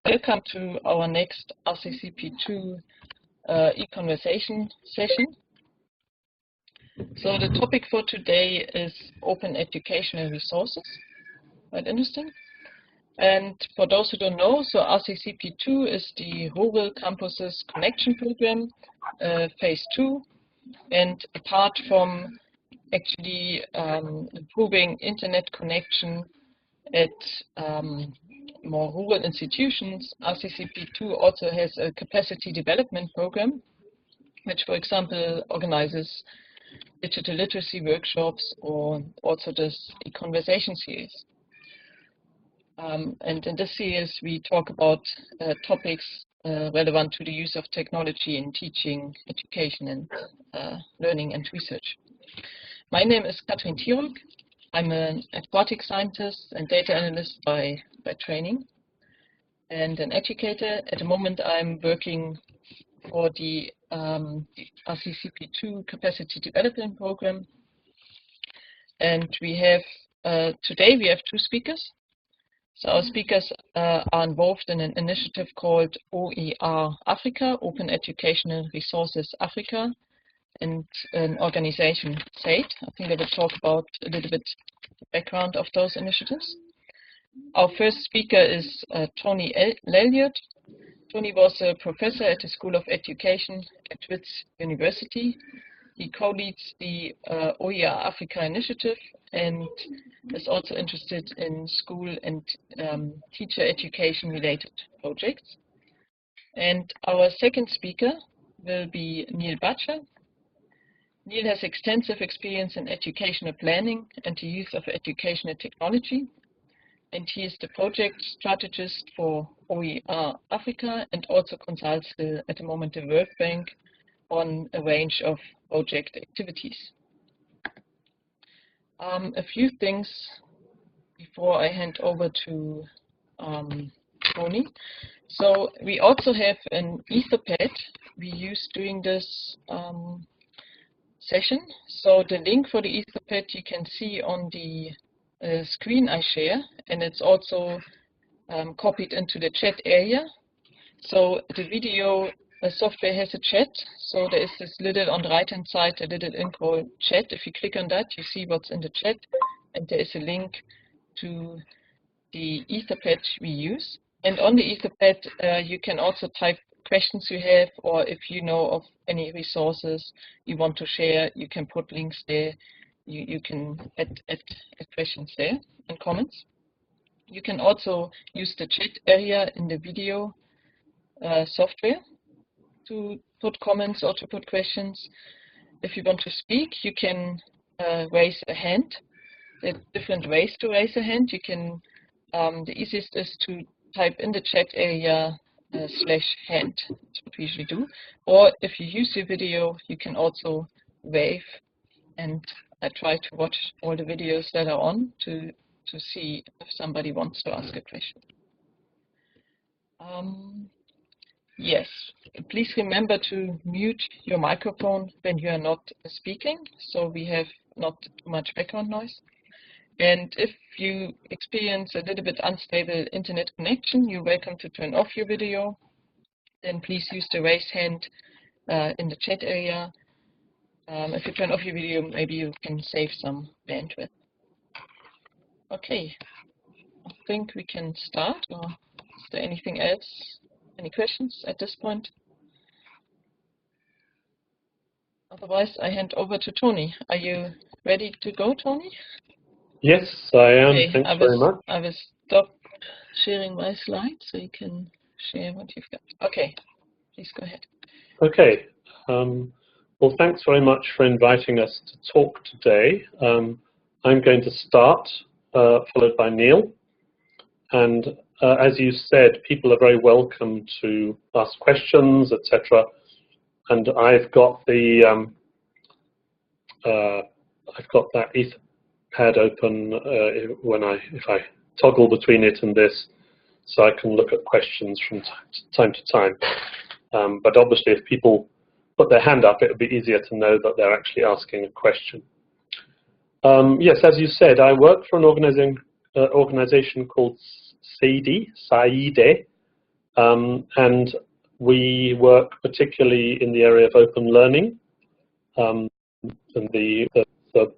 Welcome to our next RCCP2 eConversation session. So the topic for today is open educational resources. Quite interesting. And for those who don't know, so RCCP2 is the Rural Campuses Connection Program, phase 2. And apart from actually improving internet connection at more rural institutions, RCCP2 also has a capacity development program, which, for example, organizes digital literacy workshops or also this eConversation series. And in this series, we talk about topics relevant to the use of technology in teaching, education, and learning and research. My name is Katrin Tirok. I'm an aquatic scientist and data analyst by training and an educator. At the moment, I'm working for the RCCP2 Capacity Development Program. And we have, today we have two speakers. So our speakers are involved in an initiative called OER Africa, Open Educational Resources Africa, and an organization, TENET. I think I will talk about a little bit the background of those initiatives. Our first speaker is Tony Lelliott. Tony was a professor at the School of Education at Wits University. He co-leads the OER Africa initiative and is also interested in school and teacher education related projects. And our second speaker will be Neil Butcher. Neil has extensive experience in educational planning and the use of educational technology. And he is the project strategist for OER Africa and also consults at the moment the World Bank on a range of project activities. A few things before I hand over to Tony. So we also have an Etherpad we use during this session. So the link for the Etherpad you can see on the screen I share, and it's also copied into the chat area. So the video software has a chat, so there is this little on the right hand side, a little link called chat. If you click on that, you see what's in the chat, and there is a link to the Etherpad we use. And on the Etherpad, you can also type questions you have, or if you know of any resources you want to share, you can put links there. You can add questions there and comments. You can also use the chat area in the video software to put comments or to put questions. If you want to speak, you can raise a hand. There are different ways to raise a hand. You can, the easiest is to type in the chat area /hand. That's what we usually do. Or if you use your video, you can also wave, and I try to watch all the videos that are on to see if somebody wants to ask a question. Yes, please remember to mute your microphone when you are not speaking, so we have not too much background noise. And if you experience a little bit unstable internet connection, you're welcome to turn off your video. Then please use the raise hand in the chat area. If you turn off your video, maybe you can save some bandwidth. Okay, I think we can start. Or is there anything else? Any questions at this point? Otherwise, I hand over to Tony. Are you ready to go, Tony? Yes, I am. Okay, thanks very much. I will stop sharing my slides so you can share what you've got. Okay, please go ahead. Okay. Well, thanks very much for inviting us to talk today. I'm going to start, followed by Neil. And as you said, people are very welcome to ask questions, etc. And I've got the that Etherpad open if I toggle between it and this, so I can look at questions from time to time. But obviously, if people put their hand up, it would be easier to know that they're actually asking a question. Yes, as you said, I work for an organization called SAIDE, and we work particularly in the area of open learning, and the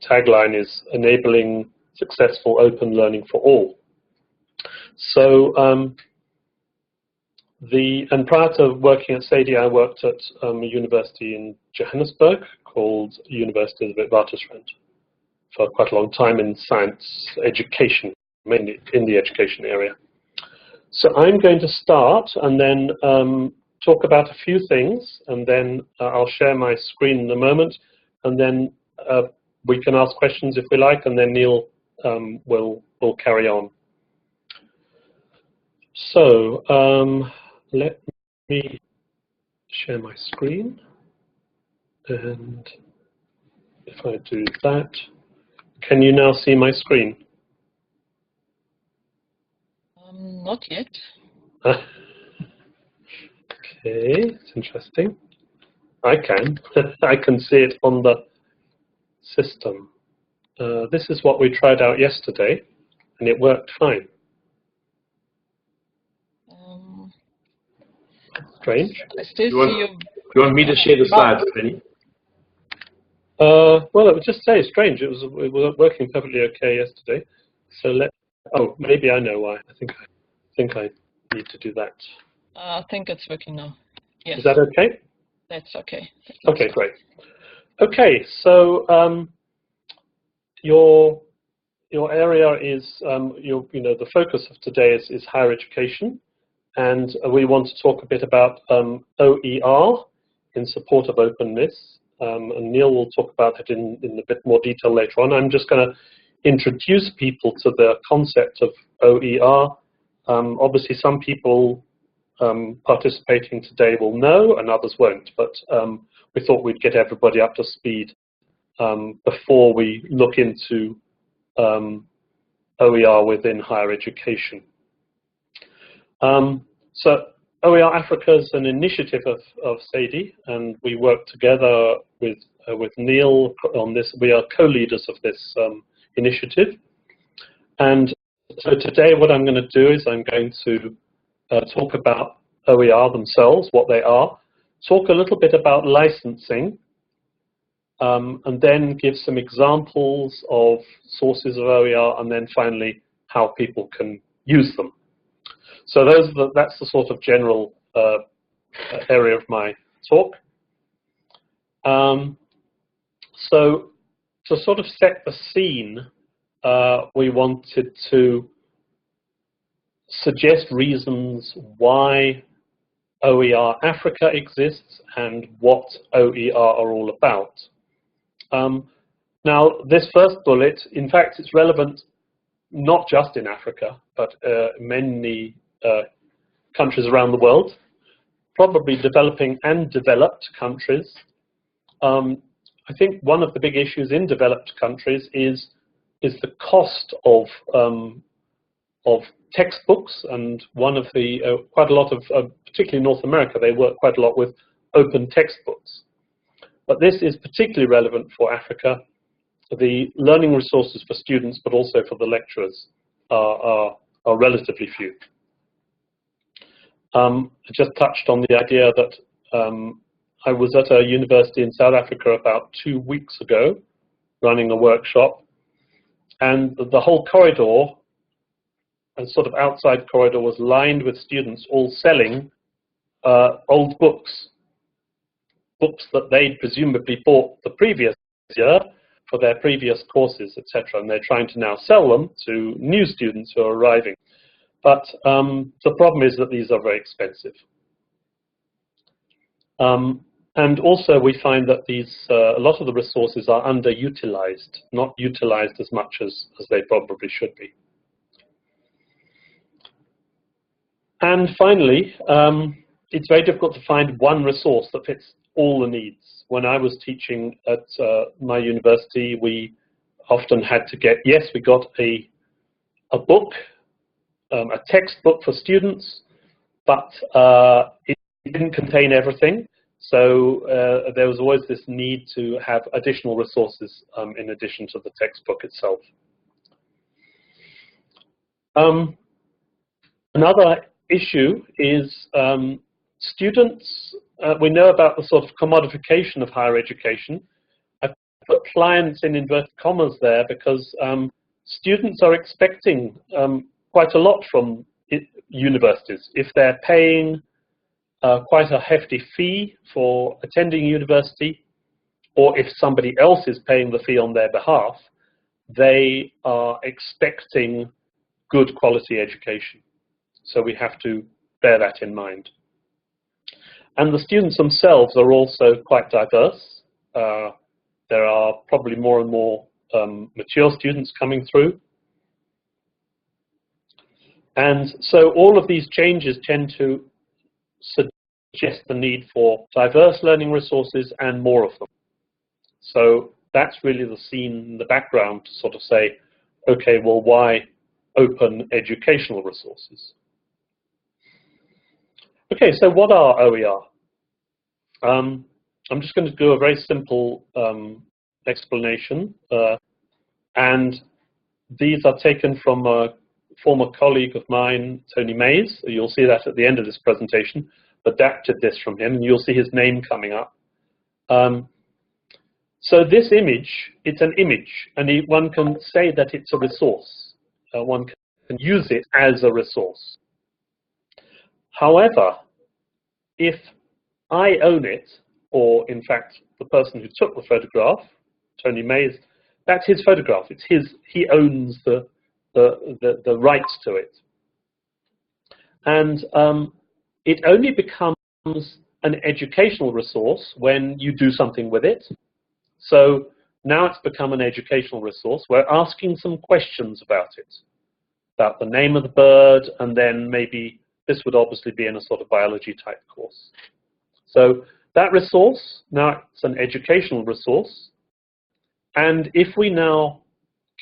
tagline is enabling successful open learning for all. So, and prior to working at SADI, I worked at a university in Johannesburg called University of Witwatersrand for quite a long time in science education, mainly in the education area. So I'm going to start and then talk about a few things, and then I'll share my screen in a moment, and then we can ask questions if we like, and then Neil will carry on. So let me share my screen, and if I do that, can you now see my screen? Not yet. Okay, it's interesting. I can. I can see it on the system. This is what we tried out yesterday, and it worked fine. Strange. I still see you. You want me to share the slides, Benny? Well, it would just say strange. It was working perfectly okay yesterday. So oh, maybe I know why. I think I need to do that. I think it's working now. Yes. Is that okay? That's okay. Okay, great. Okay, so your area is the focus of today is higher education, and we want to talk a bit about OER in support of openness. And Neil will talk about it in a bit more detail later on. I'm just going to introduce people to the concept of OER. Obviously, some people participating today will know and others won't, but we thought we'd get everybody up to speed before we look into OER within higher education. So OER Africa is an initiative of SADI, and we work together with Neil on this. We are co-leaders of this initiative. And so today what I'm going to do is I'm going to talk about OER themselves, what they are, talk a little bit about licensing, and then give some examples of sources of OER, and then finally how people can use them. So that's the sort of general area of my talk. So to sort of set the scene, we wanted to suggest reasons why OER Africa exists and what OER are all about. Now, this first bullet, in fact, it's relevant not just in Africa, but many countries around the world, probably developing and developed countries. I think one of the big issues in developed countries is the cost of textbooks, and one of the quite a lot of, particularly North America, they work quite a lot with open textbooks. But this is particularly relevant for Africa. The learning resources for students, but also for the lecturers, are relatively few. I just touched on the idea that I was at a university in South Africa about 2 weeks ago, running a workshop, and the whole corridor, and sort of outside corridor, was lined with students all selling old books that they'd presumably bought the previous year for their previous courses, etc. And they're trying to now sell them to new students who are arriving. But the problem is that these are very expensive. And also we find that a lot of the resources are underutilized, not utilized as much as they probably should be. And finally, it's very difficult to find one resource that fits all the needs. When I was teaching at my university, we often had to get, yes, we got a book, a textbook for students, but it didn't contain everything. So there was always this need to have additional resources in addition to the textbook itself. Another issue is students, we know about the sort of commodification of higher education. I've put clients in inverted commas there because students are expecting quite a lot from universities. If they're paying quite a hefty fee for attending university, or if somebody else is paying the fee on their behalf, they are expecting good quality education. So we have to bear that in mind. And the students themselves are also quite diverse. There are probably more and more mature students coming through. And so all of these changes tend to suggest the need for diverse learning resources and more of them. So that's really the scene in the background to sort of say, okay, well, why open educational resources? Okay, so what are OER? I'm just going to do a very simple explanation. And these are taken from a former colleague of mine, Tony Mays. You'll see that at the end of this presentation. Adapted this from him, and you'll see his name coming up. So this image, it's an image, and one can say that it's a resource. One can use it as a resource. However, if I own it, or in fact the person who took the photograph, Tony Mays, that's his photograph. It's his. He owns the rights to it, and it only becomes an educational resource when you do something with it. So now it's become an educational resource. We're asking some questions about it, about the name of the bird, and then maybe this would obviously be in a sort of biology type course. So that resource, now it's an educational resource. And if we now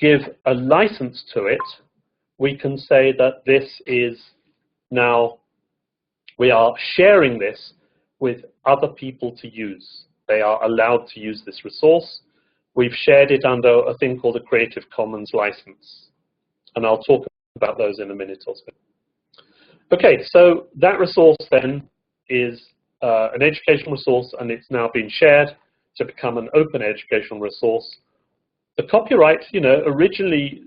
give a license to it, we can say that this is now, we are sharing this with other people to use. They are allowed to use this resource. We've shared it under a thing called a Creative Commons license. And I'll talk about those in a minute or so. Okay, so that resource then is an educational resource, and it's now been shared to become an open educational resource. The copyright, originally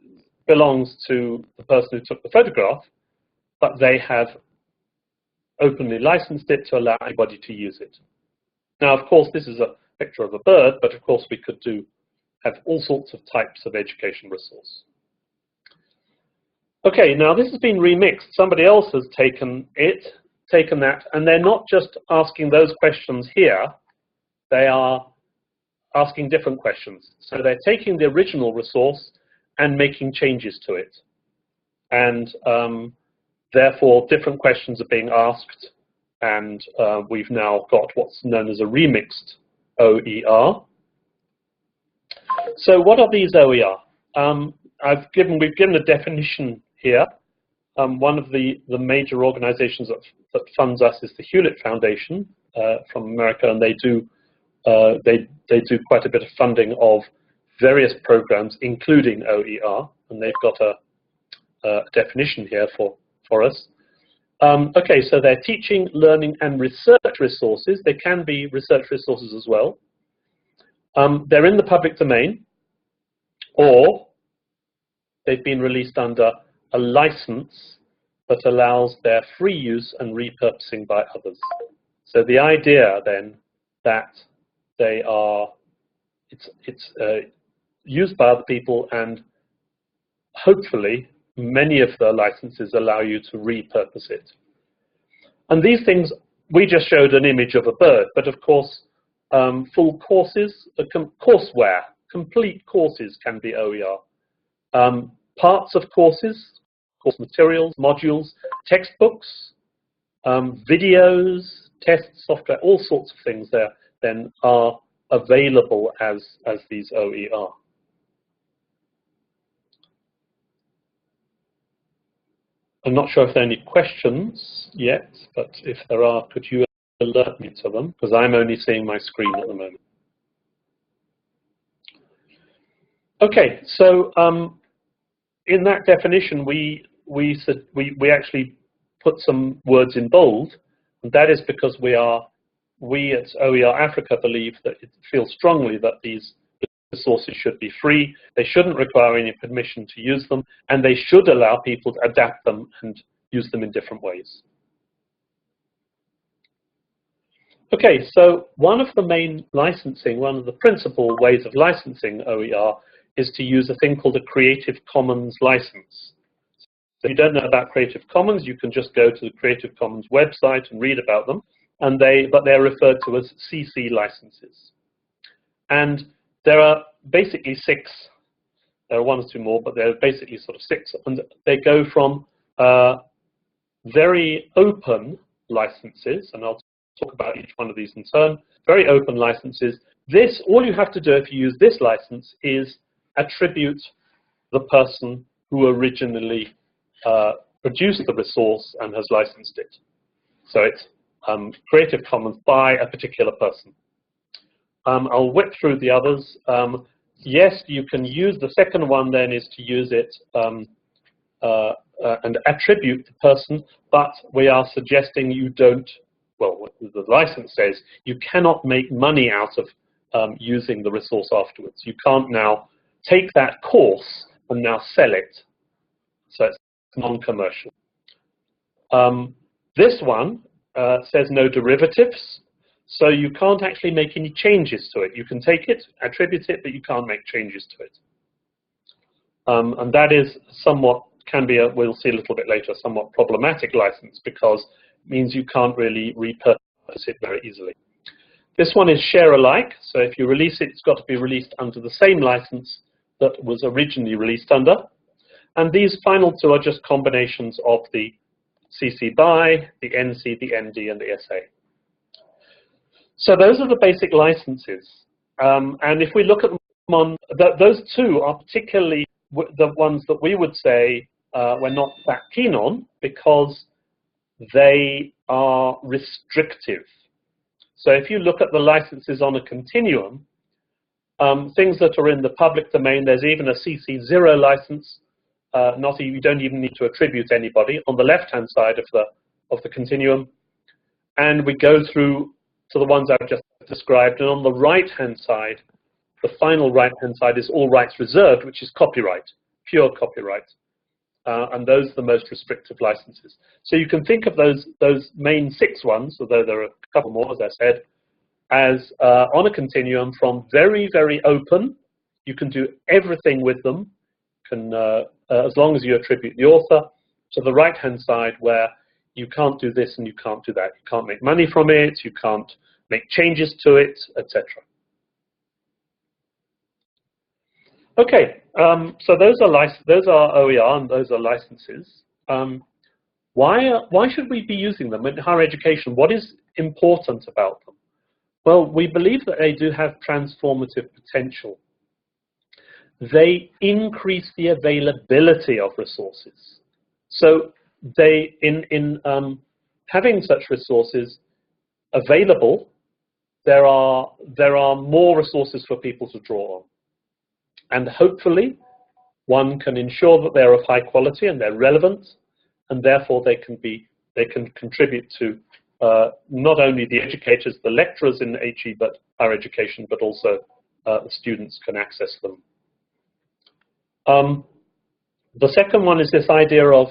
belongs to the person who took the photograph, but they have openly licensed it to allow anybody to use it. Now, of course, this is a picture of a bird, but of course we could have all sorts of types of education resource. Okay, now this has been remixed. Somebody else has taken that, and they're not just asking those questions here, they are asking different questions. So they're taking the original resource and making changes to it. And therefore, different questions are being asked, and we've now got what's known as a remixed OER. So what are these OER? We've given a definition here. One of the major organizations that funds us is the Hewlett Foundation from America, and they do quite a bit of funding of various programs, including OER, and they've got a definition here for us. Okay, so they're teaching, learning, and research resources. They can be research resources as well. They're in the public domain, or they've been released under a license that allows their free use and repurposing by others. So the idea then that they are, it's used by other people, and hopefully many of the licenses allow you to repurpose it. And these things, we just showed an image of a bird, but of course full courses, courseware, complete courses can be OER. Parts of courses, course materials, modules, textbooks, videos, test software, all sorts of things there then are available as these OER. I'm not sure if there are any questions yet, but if there are, could you alert me to them? Because I'm only seeing my screen at the moment. Okay, so in that definition, we actually put some words in bold, and that is because we at OER Africa believe that it feels strongly that these resources should be free, they shouldn't require any permission to use them, and they should allow people to adapt them and use them in different ways. Okay, so one of the main licensing, one of the principal ways of licensing OER is to use a thing called a Creative Commons license. So if you don't know about Creative Commons, you can just go to the Creative Commons website and read about them, but they're referred to as CC licenses. And there are basically 6, there are 1 or 2 more, but there are basically sort of 6, and they go from very open licenses, and I'll talk about each one of these in turn, very open licenses. This, all you have to do if you use this license is attribute the person who originally produced the resource and has licensed it. So it's Creative Commons by a particular person. I'll whip through the others. Yes, you can use the second one then is to use it and attribute the person, but we are suggesting you don't, well, what the license says, you cannot make money out of using the resource afterwards. You can't now take that course and now sell it. So it's non-commercial. This one says no derivatives, so you can't actually make any changes to it. You can take it, attribute it, but you can't make changes to it. And that is somewhat, can be, we'll see a little bit later, a somewhat problematic license because it means you can't really repurpose it very easily. This one is share alike, so if you release it, it's got to be released under the same license that was originally released under. And these final 2 are just combinations of the CC BY, the NC, the ND, and the SA. So those are the basic licenses. And if we look at them on, those 2 are particularly the ones that we would say we're not that keen on because they are restrictive. So if you look at the licenses on a continuum, things that are in the public domain, there's even a CC0 license. You don't even need to attribute anybody on the left-hand side of the continuum. And we go through to the ones I've just described. And on the right-hand side, the final right-hand side is all rights reserved, which is copyright, pure copyright. And those are the most restrictive licenses. So you can think of those main 6 ones, although there are a couple more, as I said, as on a continuum from very, very open. You can do everything with them, as long as you attribute the author, to the right-hand side where you can't do this and you can't do that. You can't make money from it, you can't make changes to it, etc. Okay, so those are OER and those are licenses. Why should we be using them in higher education? What is important about them? Well, we believe that they do have transformative potential. They increase the availability of resources. So they, in having such resources available, there are more resources for people to draw on. And hopefully, one can ensure that they're of high quality and they're relevant, and therefore they can contribute to not only the educators, the lecturers in HE, but higher education, but also the students can access them. The second one is this idea of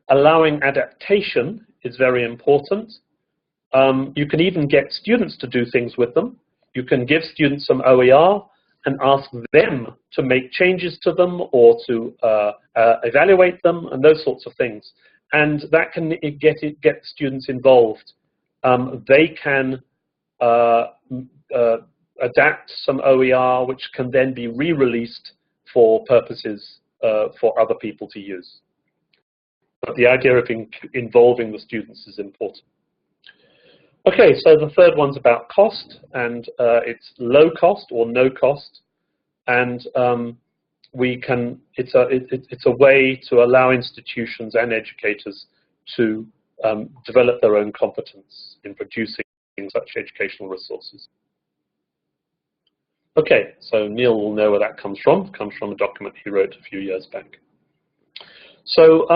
allowing adaptation is very important. You can even get students to do things with them. You can give students some OER and ask them to make changes to them or to evaluate them and those sorts of things. And that can get students involved. They can adapt some OER which can then be re-released for purposes for other people to use. But the idea of involving the students is important. Okay, so the third one's about cost, and it's low cost or no cost, and it's a way to allow institutions and educators to develop their own competence in producing such educational resources. Okay, so Neil will know where that comes from. It comes from a document he wrote a few years back. So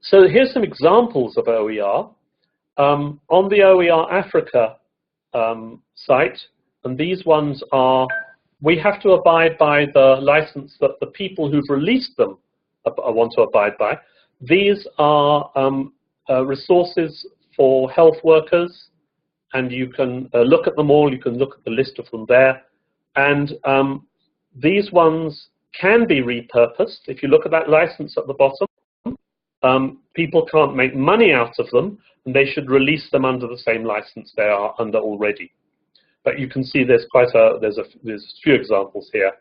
So here's some examples of OER. On the OER Africa site, and these ones are, we have to abide by the license that the people who've released them want to abide by. These are resources for health workers, and you can look at them all, you can look at the list of them there. And these ones can be repurposed. If you look at that license at the bottom, people can't make money out of them, and they should release them under the same license they are under already. But you can see there's there's a few examples here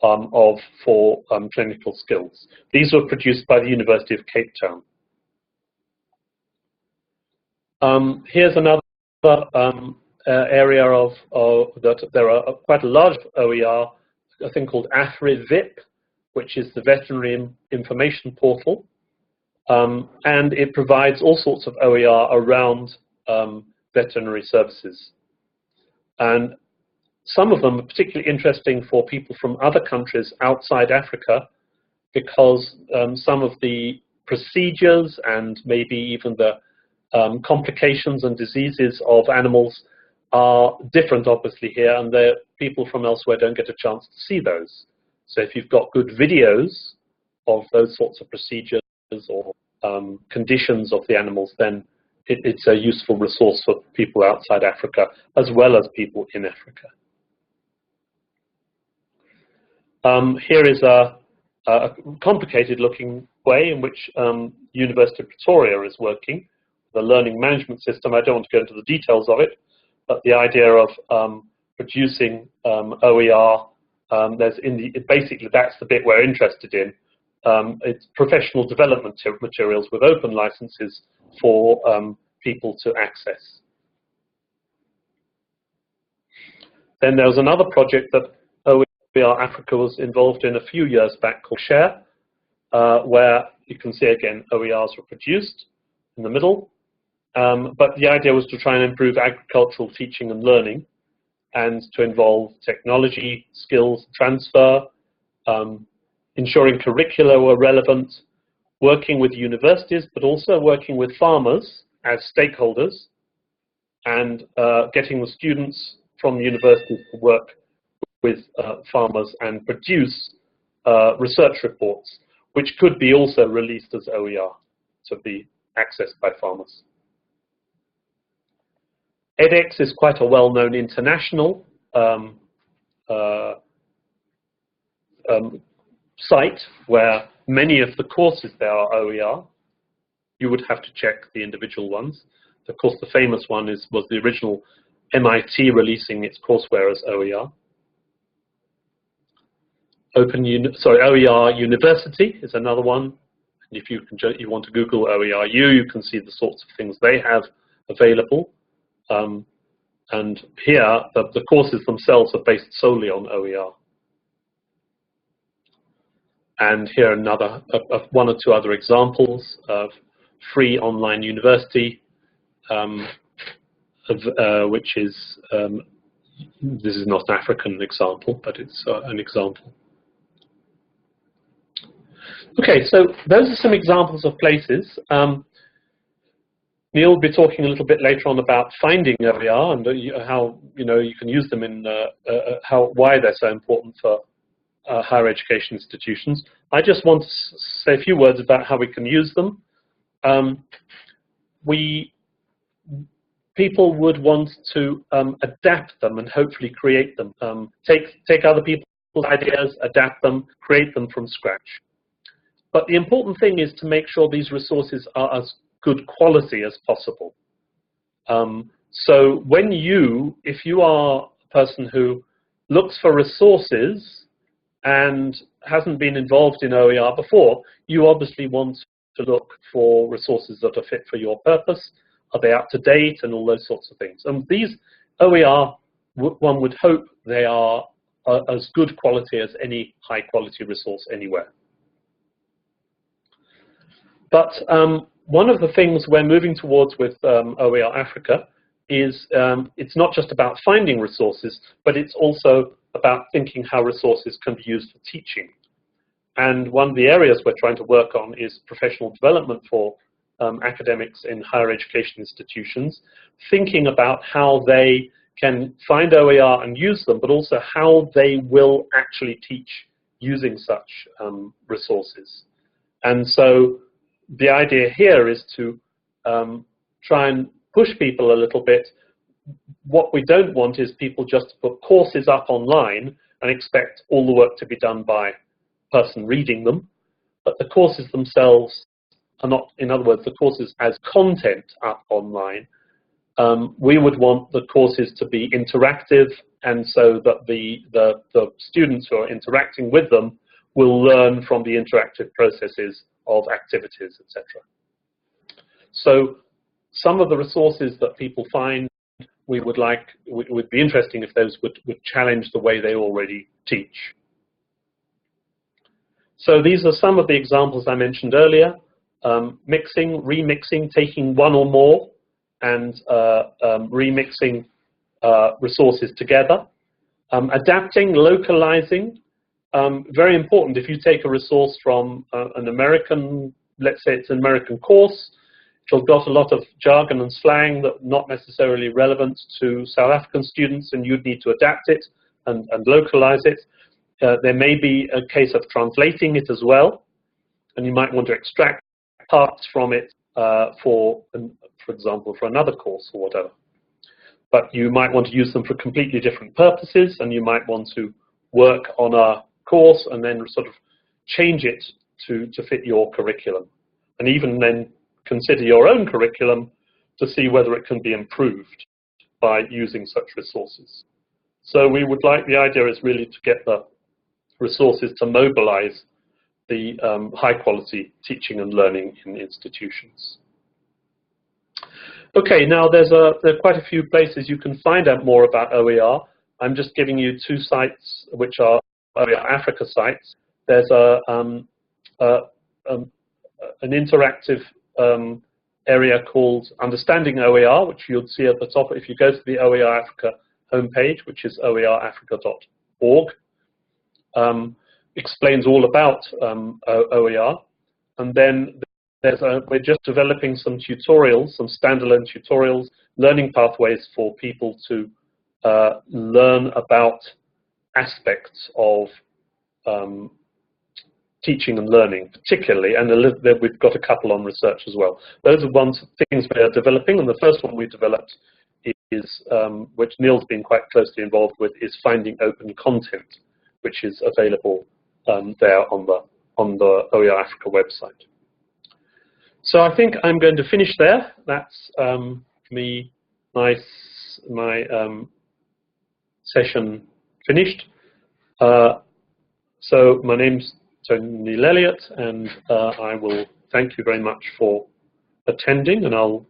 for clinical skills. These were produced by the University of Cape Town. Here's another area of that there are quite a large OER, a thing called AFRIVIP, which is the Veterinary Information Portal, and it provides all sorts of OER around veterinary services. And some of them are particularly interesting for people from other countries outside Africa, because some of the procedures and maybe even the complications and diseases of animals are different, obviously, here, and the people from elsewhere don't get a chance to see those. So if you've got good videos of those sorts of procedures or conditions of the animals, then it's a useful resource for people outside Africa as well as people in Africa. Here is a complicated-looking way in which University of Pretoria is working, the learning management system. I don't want to go into the details of it, but the idea of producing OER, basically that's the bit we're interested in. It's professional development materials with open licenses for people to access. Then there was another project that OER Africa was involved in a few years back called SHARE, where you can see again OERs were produced in the middle, but the idea was to try and improve agricultural teaching and learning, and to involve technology, skills transfer, ensuring curricula were relevant, working with universities, but also working with farmers as stakeholders, and getting the students from universities to work with farmers and produce research reports, which could be also released as OER to be accessed by farmers. edX is quite a well-known international site where many of the courses there are OER. You would have to check the individual ones. Of course, the famous one was the original MIT releasing its courseware as OER. OER University is another one. And if you want to Google OERU, you can see the sorts of things they have available. And here, the courses themselves are based solely on OER. And here another, one or two other examples of free online university, which is, this is not an African example, but it's an example. Okay, so those are some examples of places. Neil will be talking a little bit later on about finding OER and how you can use them in why they're so important for higher education institutions. I just want to say a few words about how we can use them. People would want to adapt them and hopefully create them. Take other people's ideas, adapt them, create them from scratch. But the important thing is to make sure these resources are as good quality as possible. So when if you are a person who looks for resources and hasn't been involved in OER before, you obviously want to look for resources that are fit for your purpose. Are they up to date and all those sorts of things? And these OER, one would hope they are as good quality as any high quality resource anywhere. But one of the things we're moving towards with OER Africa is it's not just about finding resources, but it's also about thinking how resources can be used for teaching. And one of the areas we're trying to work on is professional development for academics in higher education institutions, thinking about how they can find OER and use them, but also how they will actually teach using such resources. And so the idea here is to try and push people a little bit. What we don't want is people just to put courses up online and expect all the work to be done by a person reading them, but the courses themselves are not, in other words, the courses as content up online. We would want the courses to be interactive, and so that the students who are interacting with them will learn from the interactive processes of activities, etc. So some of the resources that people find, we would be interesting if those would challenge the way they already teach. So these are some of the examples I mentioned earlier. Mixing, remixing, taking one or more and remixing resources together. Adapting, localizing, very important. If you take a resource from an American, let's say it's an American course, which has got a lot of jargon and slang that not necessarily relevant to South African students, and you'd need to adapt it and localize it. There may be a case of translating it as well, and you might want to extract parts from it for example, for another course or whatever. But you might want to use them for completely different purposes, and you might want to work on a course and then sort of change it to fit your curriculum. And even then consider your own curriculum to see whether it can be improved by using such resources. So we would like, the idea is really to get the resources to mobilize the high quality teaching and learning in institutions. Okay, now there are quite a few places you can find out more about OER. I'm just giving you two sites which are OER Africa sites. There's an interactive area called Understanding OER, which you'll see at the top if you go to the OER Africa homepage, which is oerafrica.org. Explains all about OER, and then we're just developing some tutorials, some standalone tutorials, learning pathways for people to learn about aspects of teaching and learning, particularly, and we've got a couple on research as well. Those are things we are developing, and the first one we developed is, which Neil's been quite closely involved with, is finding open content, which is available there on the OER Africa website. So I think I'm going to finish there. That's my session finished. So my name's Tony Lelliott, and I will thank you very much for attending, and I'll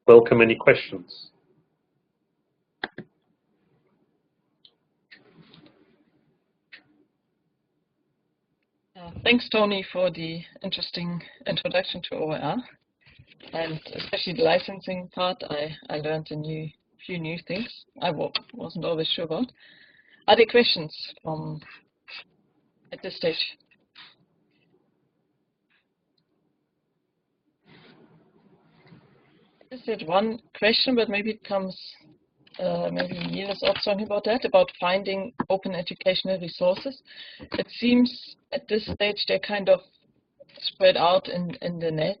welcome any questions. Thanks, Tony, for the interesting introduction to OER, and especially the licensing part. I learned a few new things I wasn't always sure about. Are there questions at this stage? I just had one question, but maybe it comes. Maybe Neil is also talking about that, about finding open educational resources. It seems at this stage they're kind of spread out in the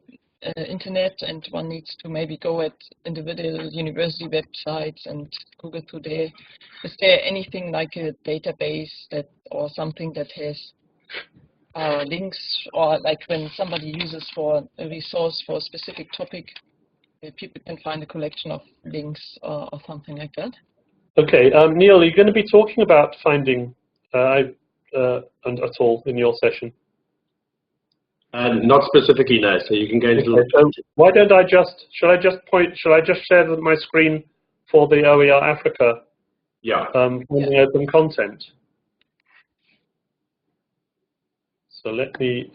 internet, and one needs to maybe go at individual university websites and Google through there. Is there anything like a database or something that has links, or like when somebody uses for a resource for a specific topic, people can find a collection of links or something like that? Okay, Neil, are you going to be talking about finding and at all in your session? Not specifically, no. So you can go into. Okay, so why don't I just? Shall I just share my screen for the OER Africa? Yeah. Finding open content. So let me.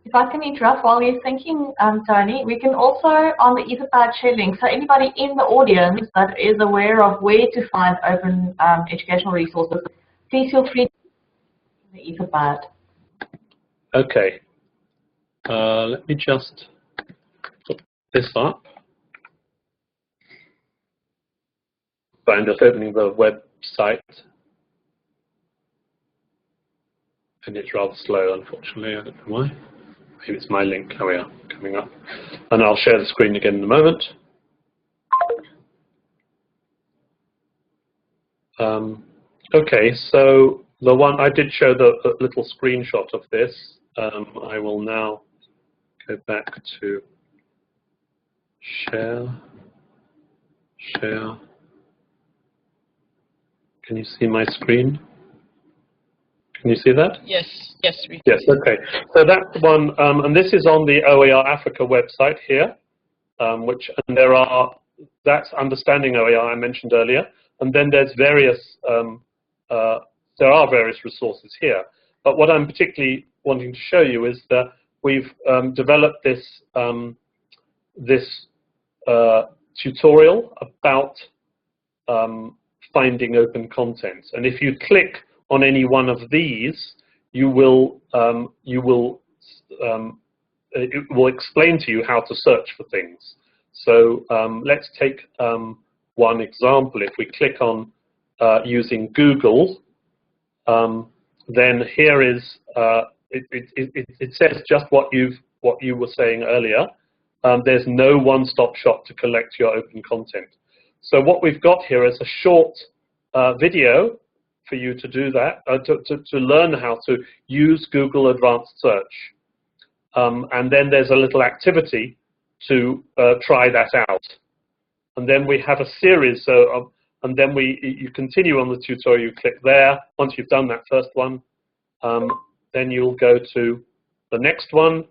If I can interrupt while you're thinking, Tony, we can also, on the Etherpad, share links. So anybody in the audience that is aware of where to find open educational resources, please feel free to use the Etherpad. Okay. Let me just put this up. So I'm just opening the website. And it's rather slow, unfortunately. I don't know why. Maybe it's my link. Oh, yeah, coming up. And I'll share the screen again in a moment. Okay, so the one I did show the little screenshot of this. I will now go back to share. Share. Can you see my screen? Can you see that? Yes, yes, we can. Yes, okay. So that's one, and this is on the OER Africa website here, and that's Understanding OER I mentioned earlier, and then there's there are various resources here. But what I'm particularly wanting to show you is that we've developed this tutorial about finding open content, and if you click on any one of these, it will explain to you how to search for things. So let's take one example. If we click on using Google, then here is it says just what you were saying earlier. There's no one-stop shop to collect your open content. So what we've got here is a short video for you to do that, to learn how to use Google Advanced Search. And then there's a little activity to try that out. And then we have a series, and then you continue on the tutorial, you click there. Once you've done that first one, then you'll go to the next one,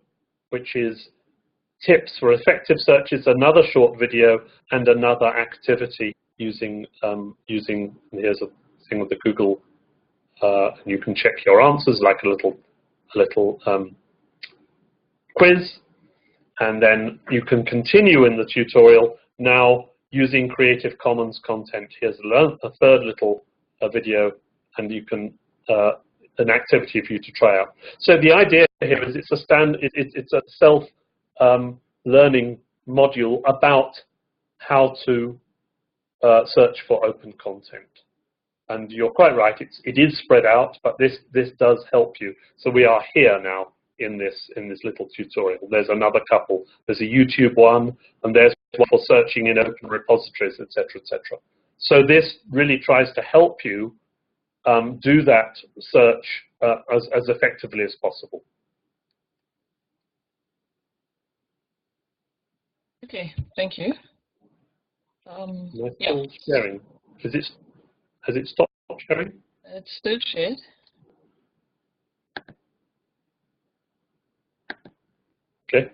which is tips for effective searches, another short video, and another activity using, here's a thing with the Google, you can check your answers like a little quiz, and then you can continue in the tutorial now using Creative Commons content. Here's a third little video, and you can an activity for you to try out. So the idea here is it's a self learning module about how to search for open content. And you're quite right, it is spread out, but this does help you. So we are here now in this little tutorial. There's another couple. There's a YouTube one, and there's one for searching in open repositories, etc., etc. So this really tries to help you do that search as effectively as possible. Okay, thank you. Yeah. Sharing. Has it stopped sharing? It's still shared. Okay.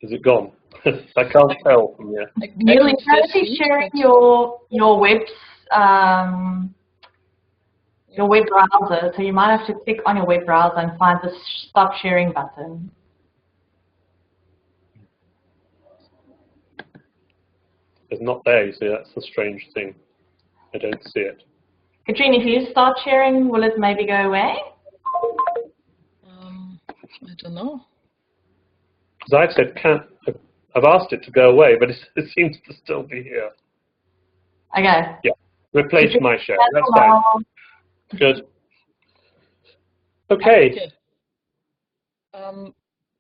Is it gone? I can't tell from here. Neil, you're currently sharing your web browser, so you might have to click on your web browser and find the stop sharing button. It's not there, you see, that's the strange thing. I don't see it. Katrine, if you start sharing, will it maybe go away? I don't know. Because I've said I've asked it to go away, but it seems to still be here. Okay. Yeah, replace my share, that's fine. Good. Okay.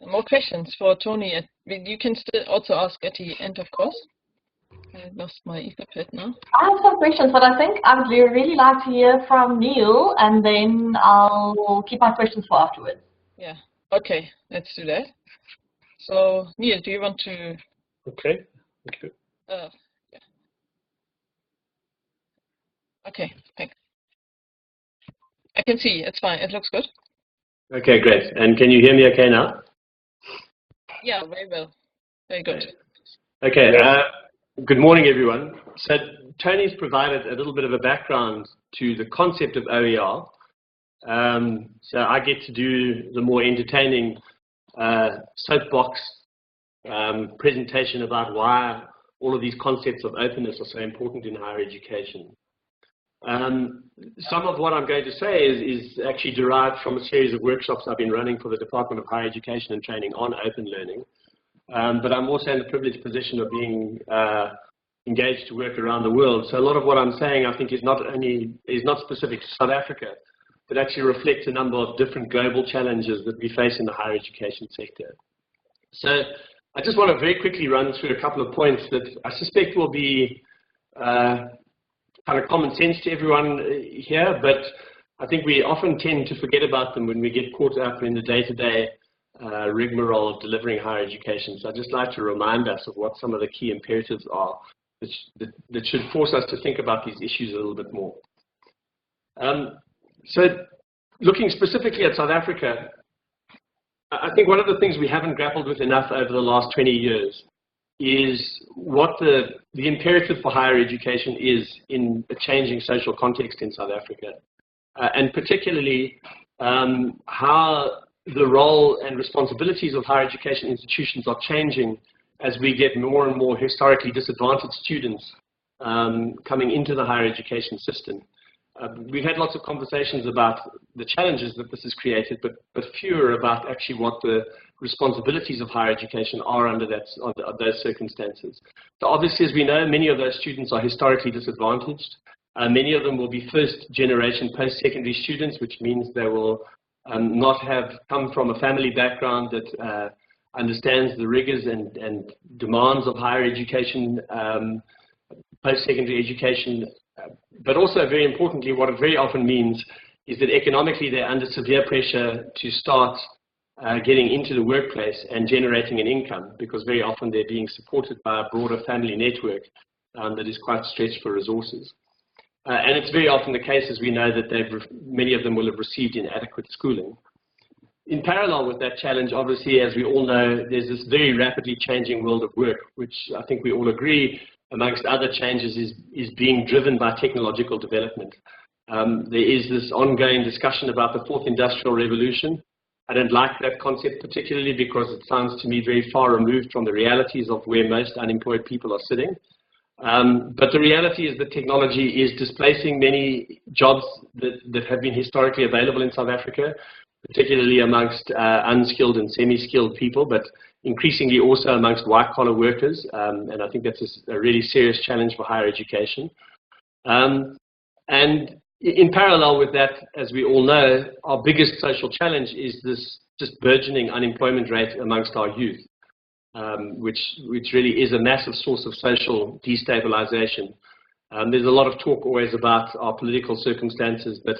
More questions for Tony. You can still also ask at the end, of course. I lost my Etherpad now. I have some questions, but I think I would really like to hear from Neil, and then I'll keep my questions for afterwards. Yeah. Okay. Let's do that. So, Neil, do you want to? Okay. Thank you. Yeah. Okay. Thanks. I can see. It's fine. It looks good. Okay, great. And can you hear me okay now? Yeah, very well. Very good. Okay. Good morning, everyone. So Tony's provided a little bit of a background to the concept of OER. So I get to do the more entertaining soapbox presentation about why all of these concepts of openness are so important in higher education. Some of what I'm going to say is actually derived from a series of workshops I've been running for the Department of Higher Education and Training on open learning. But I'm also in the privileged position of being engaged to work around the world. So a lot of what I'm saying, I think, is not specific to South Africa, but actually reflects a number of different global challenges that we face in the higher education sector. So I just want to very quickly run through a couple of points that I suspect will be kind of common sense to everyone here, but I think we often tend to forget about them when we get caught up in the day-to-day rigmarole of delivering higher education. So I'd just like to remind us of what some of the key imperatives are that should force us to think about these issues a little bit more. So looking specifically at South Africa, I think one of the things we haven't grappled with enough over the last 20 years is what the imperative for higher education is in a changing social context in South Africa, and particularly how the role and responsibilities of higher education institutions are changing as we get more and more historically disadvantaged students coming into the higher education system. We've had lots of conversations about the challenges that this has created, but fewer about actually what the responsibilities of higher education are under those circumstances. So obviously, as we know, many of those students are historically disadvantaged. Many of them will be first-generation post-secondary students, which means they will not have come from a family background that understands the rigors and demands of higher education, post-secondary education. But also, very importantly, what it very often means is that economically they're under severe pressure to start getting into the workplace and generating an income, because very often they're being supported by a broader family network that is quite stretched for resources. And it's very often the case, as we know, that many of them will have received inadequate schooling. In parallel with that challenge, obviously, as we all know, there's this very rapidly changing world of work, which I think we all agree, amongst other changes, is being driven by technological development. There is this ongoing discussion about the fourth industrial revolution. I don't like that concept particularly because it sounds to me very far removed from the realities of where most unemployed people are sitting. But the reality is that technology is displacing many jobs that have been historically available in South Africa, particularly amongst unskilled and semi-skilled people, but increasingly also amongst white-collar workers, and I think that's a really serious challenge for higher education. And in parallel with that, as we all know, our biggest social challenge is this just burgeoning unemployment rate amongst our youth, which really is a massive source of social destabilization. There's a lot of talk always about our political circumstances, but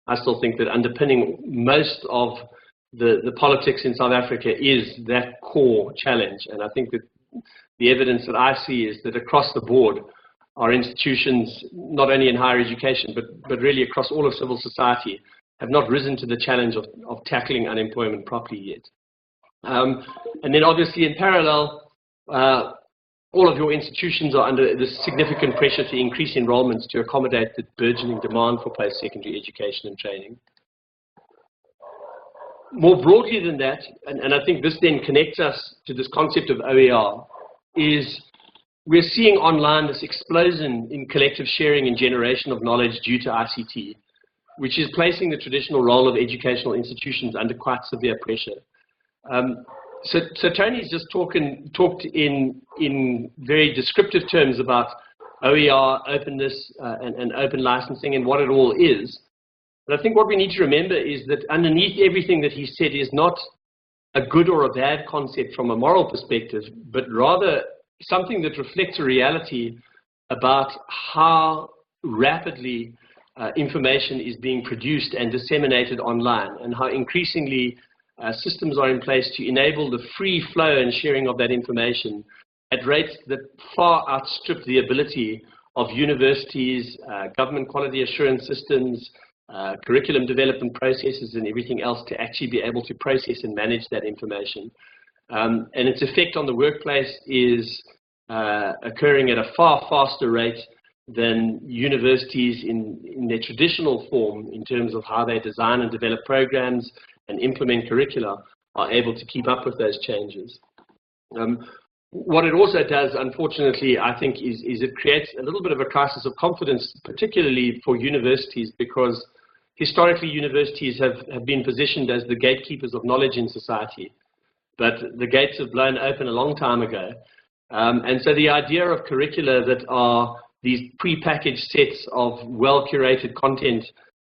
I still think that underpinning most of the politics in South Africa is that core challenge. And I think that the evidence that I see is that across the board, our institutions, not only in higher education, but really across all of civil society, have not risen to the challenge of tackling unemployment properly yet. And then obviously in parallel, all of your institutions are under this significant pressure to increase enrollments to accommodate the burgeoning demand for post-secondary education and training. More broadly than that, and I think this then connects us to this concept of OER, is we're seeing online this explosion in collective sharing and generation of knowledge due to ICT, which is placing the traditional role of educational institutions under quite severe pressure. So Tony's just talked in very descriptive terms about OER, openness, and open licensing and what it all is. But I think what we need to remember is that underneath everything that he said is not a good or a bad concept from a moral perspective, but rather something that reflects a reality about how rapidly information is being produced and disseminated online, and how increasingly systems are in place to enable the free flow and sharing of that information at rates that far outstrip the ability of universities, government quality assurance systems, curriculum development processes and everything else to actually be able to process and manage that information. And its effect on the workplace is occurring at a far faster rate than universities in their traditional form in terms of how they design and develop programs and implement curricula are able to keep up with those changes. what it also does, unfortunately, I think, is it creates a little bit of a crisis of confidence, particularly for universities, because historically universities have been positioned as the gatekeepers of knowledge in society. But the gates have blown open a long time ago. And so the idea of curricula that are these pre-packaged sets of well-curated content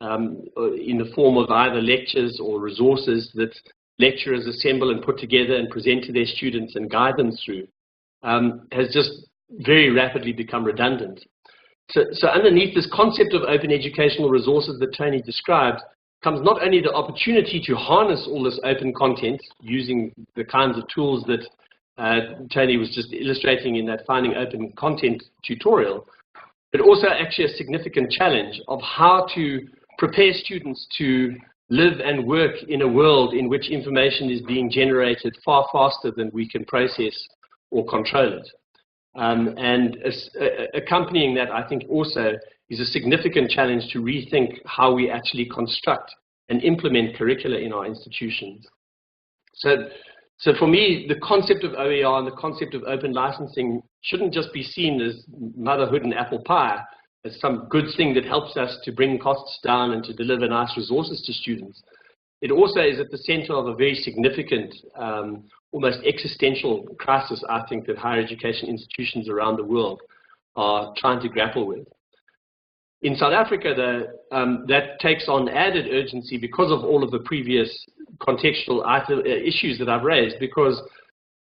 in the form of either lectures or resources that lecturers assemble and put together and present to their students and guide them through has just very rapidly become redundant. So underneath this concept of open educational resources that Tony described comes not only the opportunity to harness all this open content using the kinds of tools that Tony was just illustrating in that Finding Open Content tutorial, but also actually a significant challenge of how to prepare students to live and work in a world in which information is being generated far faster than we can process or control it. And accompanying that, I think, also is a significant challenge to rethink how we actually construct and implement curricula in our institutions. So for me, the concept of OER and the concept of open licensing shouldn't just be seen as motherhood and apple pie, as some good thing that helps us to bring costs down and to deliver nice resources to students. It also is at the center of a very significant, almost existential crisis, I think, that higher education institutions around the world are trying to grapple with. In South Africa, that takes on added urgency because of all of the previous contextual issues that I've raised, because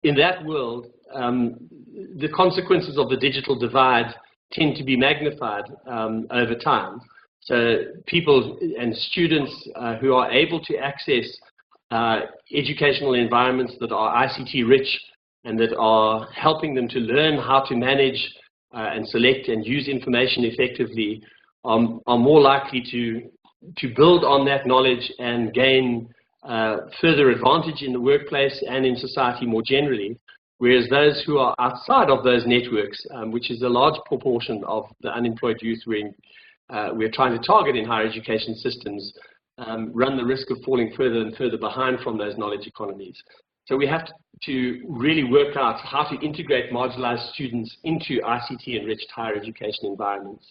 in that world, the consequences of the digital divide tend to be magnified over time. So people and students who are able to access educational environments that are ICT rich and that are helping them to learn how to manage and select and use information effectively are more likely to build on that knowledge and gain further advantage in the workplace and in society more generally. Whereas those who are outside of those networks, which is a large proportion of the unemployed youth we're trying to target in higher education systems, run the risk of falling further and further behind from those knowledge economies. So we have to really work out how to integrate marginalized students into ICT-enriched higher education environments.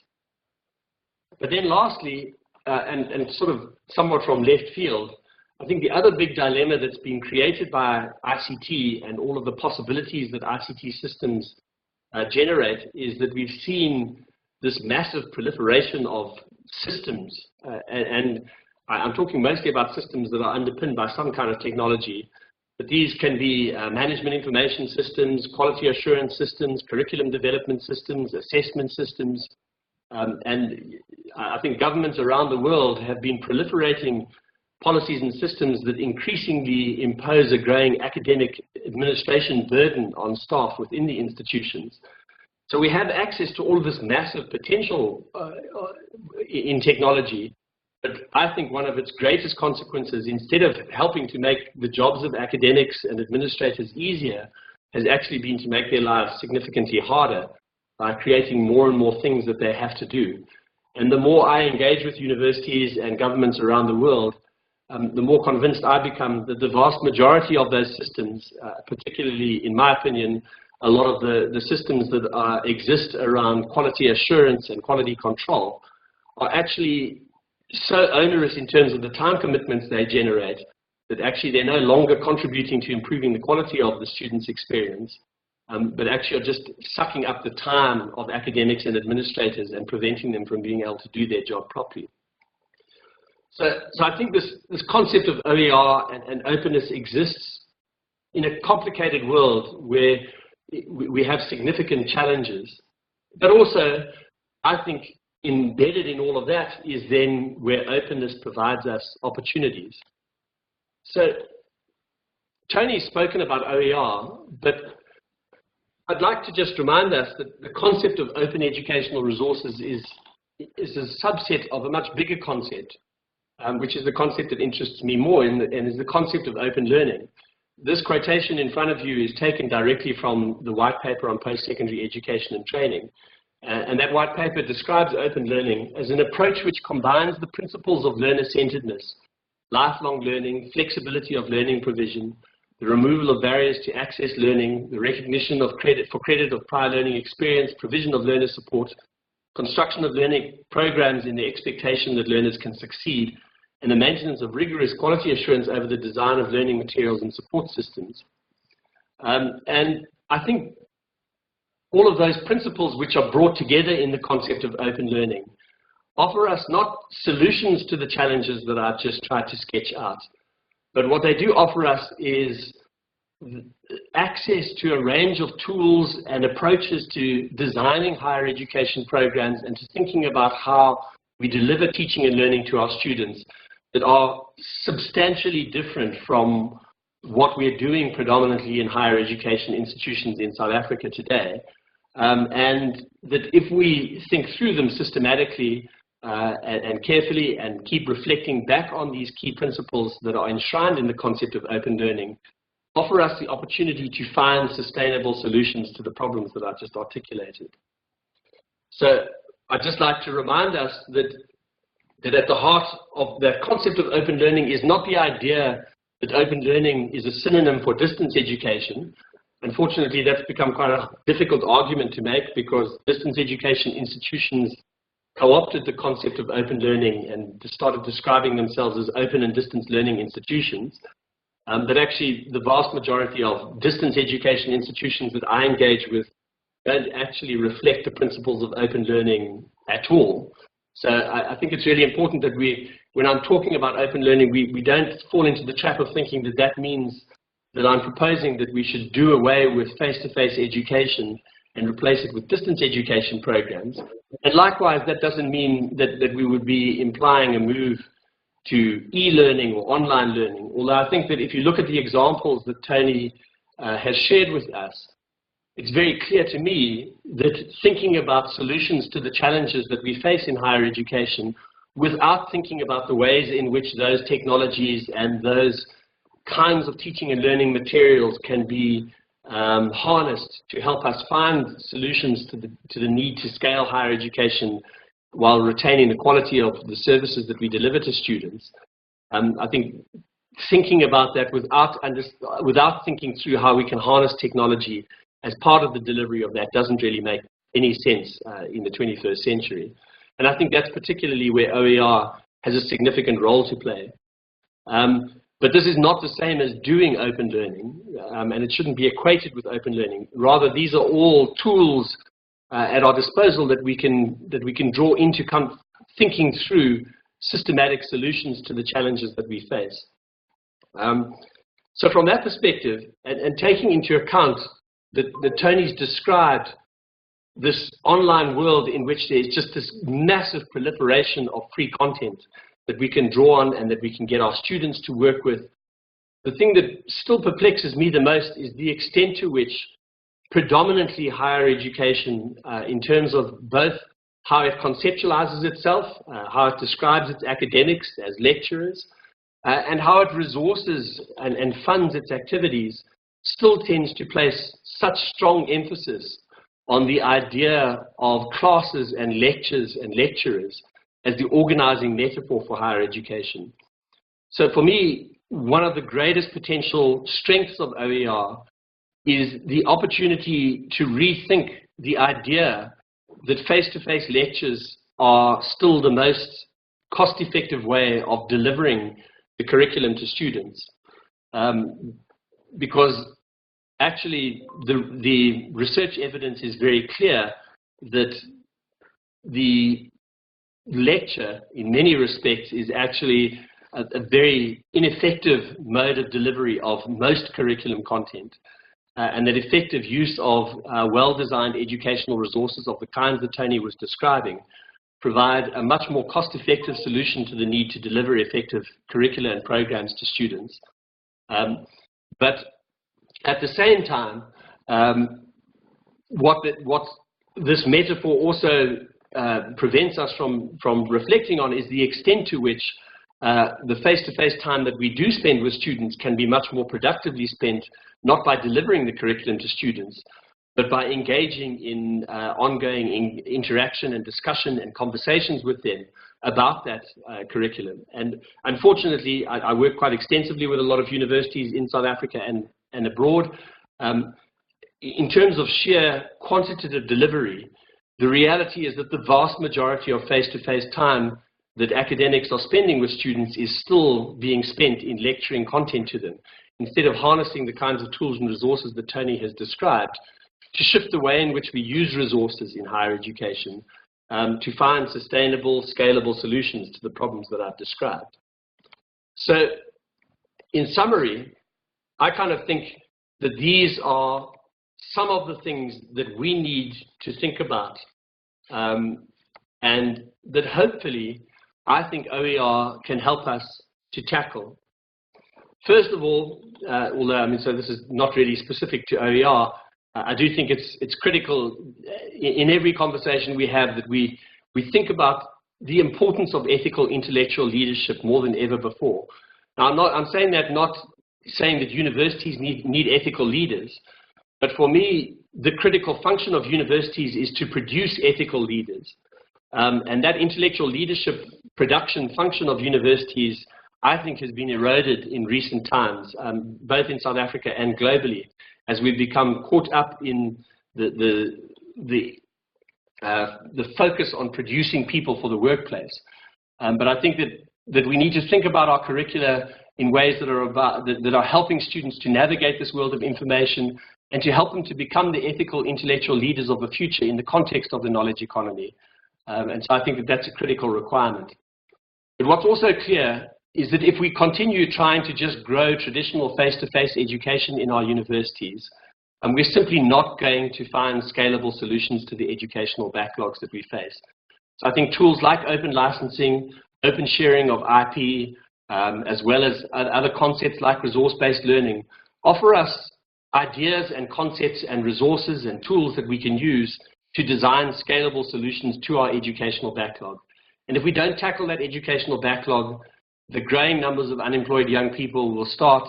But then lastly, and sort of somewhat from left field, I think the other big dilemma that's been created by ICT and all of the possibilities that ICT systems generate is that we've seen this massive proliferation of systems. And I'm talking mostly about systems that are underpinned by some kind of technology. But these can be management information systems, quality assurance systems, curriculum development systems, assessment systems. And I think governments around the world have been proliferating policies and systems that increasingly impose a growing academic administration burden on staff within the institutions. So we have access to all of this massive potential in technology, but I think one of its greatest consequences, instead of helping to make the jobs of academics and administrators easier, has actually been to make their lives significantly harder by creating more and more things that they have to do. And the more I engage with universities and governments around the world, the more convinced I become that the vast majority of those systems, particularly, in my opinion, a lot of the systems that exist around quality assurance and quality control, are actually so onerous in terms of the time commitments they generate that actually they're no longer contributing to improving the quality of the student's experience, but actually are just sucking up the time of academics and administrators and preventing them from being able to do their job properly. So I think this concept of OER and openness exists in a complicated world where we have significant challenges. But also, I think embedded in all of that is then where openness provides us opportunities. So Tony's spoken about OER, but I'd like to just remind us that the concept of open educational resources is a subset of a much bigger concept, which is the concept that interests me more, and is the concept of open learning. This quotation in front of you is taken directly from the white paper on post-secondary education and training. And that white paper describes open learning as an approach which combines the principles of learner-centeredness, lifelong learning, flexibility of learning provision, the removal of barriers to access learning, the recognition of credit of prior learning experience, provision of learner support, construction of learning programs in the expectation that learners can succeed, and the maintenance of rigorous quality assurance over the design of learning materials and support systems. And I think all of those principles which are brought together in the concept of open learning offer us not solutions to the challenges that I've just tried to sketch out, but what they do offer us is access to a range of tools and approaches to designing higher education programs and to thinking about how we deliver teaching and learning to our students that are substantially different from what we're doing predominantly in higher education institutions in South Africa today. And that if we think through them systematically and carefully and keep reflecting back on these key principles that are enshrined in the concept of open learning, offer us the opportunity to find sustainable solutions to the problems that I just articulated. So I'd just like to remind us that at the heart of the concept of open learning is not the idea that open learning is a synonym for distance education. Unfortunately, that's become quite a difficult argument to make because distance education institutions co-opted the concept of open learning and started describing themselves as open and distance learning institutions. But actually, the vast majority of distance education institutions that I engage with don't actually reflect the principles of open learning at all. So I think it's really important that when I'm talking about open learning, we don't fall into the trap of thinking that that means that I'm proposing that we should do away with face-to-face education and replace it with distance education programs. And likewise, that doesn't mean that we would be implying a move to e-learning or online learning. Although I think that if you look at the examples that Tony has shared with us, it's very clear to me that thinking about solutions to the challenges that we face in higher education without thinking about the ways in which those technologies and those kinds of teaching and learning materials can be harnessed to help us find solutions to the need to scale higher education while retaining the quality of the services that we deliver to students. I think thinking about that without thinking through how we can harness technology as part of the delivery of that doesn't really make any sense in the 21st century. And I think that's particularly where OER has a significant role to play. But this is not the same as doing open learning, and it shouldn't be equated with open learning. Rather, these are all tools at our disposal that we can draw into thinking through systematic solutions to the challenges that we face. So from that perspective, and taking into account that Tony's described this online world in which there's just this massive proliferation of free content that we can draw on and that we can get our students to work with, the thing that still perplexes me the most is the extent to which predominantly higher education, in terms of both how it conceptualizes itself, how it describes its academics as lecturers, and how it resources and funds its activities, still tends to place such strong emphasis on the idea of classes and lectures and lecturers as the organizing metaphor for higher education. So for me, one of the greatest potential strengths of OER is the opportunity to rethink the idea that face-to-face lectures are still the most cost-effective way of delivering the curriculum to students. Because actually the research evidence is very clear that the lecture, in many respects, is actually a very ineffective mode of delivery of most curriculum content. And that effective use of well-designed educational resources of the kinds that Tony was describing provide a much more cost-effective solution to the need to deliver effective curricula and programs to students. But at the same time, what this metaphor also prevents us from reflecting on is the extent to which the face-to-face time that we do spend with students can be much more productively spent, not by delivering the curriculum to students, but by engaging in ongoing interaction and discussion and conversations with them about that curriculum. And unfortunately, I work quite extensively with a lot of universities in South Africa and abroad. In terms of sheer quantitative delivery, the reality is that the vast majority of face-to-face time that academics are spending with students is still being spent in lecturing content to them, instead of harnessing the kinds of tools and resources that Tony has described to shift the way in which we use resources in higher education to find sustainable, scalable solutions to the problems that I've described. So, in summary, I kind of think that these are some of the things that we need to think about, and that hopefully I think OER can help us to tackle. First of all, although I mean, so this is not really specific to OER, I do think it's critical in every conversation we have that we think about the importance of ethical intellectual leadership more than ever before. Now, I'm saying that not saying that universities need ethical leaders, but for me, the critical function of universities is to produce ethical leaders. And that intellectual leadership production function of universities, I think, has been eroded in recent times, both in South Africa and globally, as we've become caught up in the focus on producing people for the workplace. But I think that we need to think about our curricula in ways that are helping students to navigate this world of information and to help them to become the ethical intellectual leaders of the future in the context of the knowledge economy. And so I think that that's a critical requirement. But what's also clear is that if we continue trying to just grow traditional face-to-face education in our universities, we're simply not going to find scalable solutions to the educational backlogs that we face. So I think tools like open licensing, open sharing of IP, as well as other concepts like resource-based learning, offer us ideas and concepts and resources and tools that we can use to design scalable solutions to our educational backlog. And if we don't tackle that educational backlog, the growing numbers of unemployed young people will start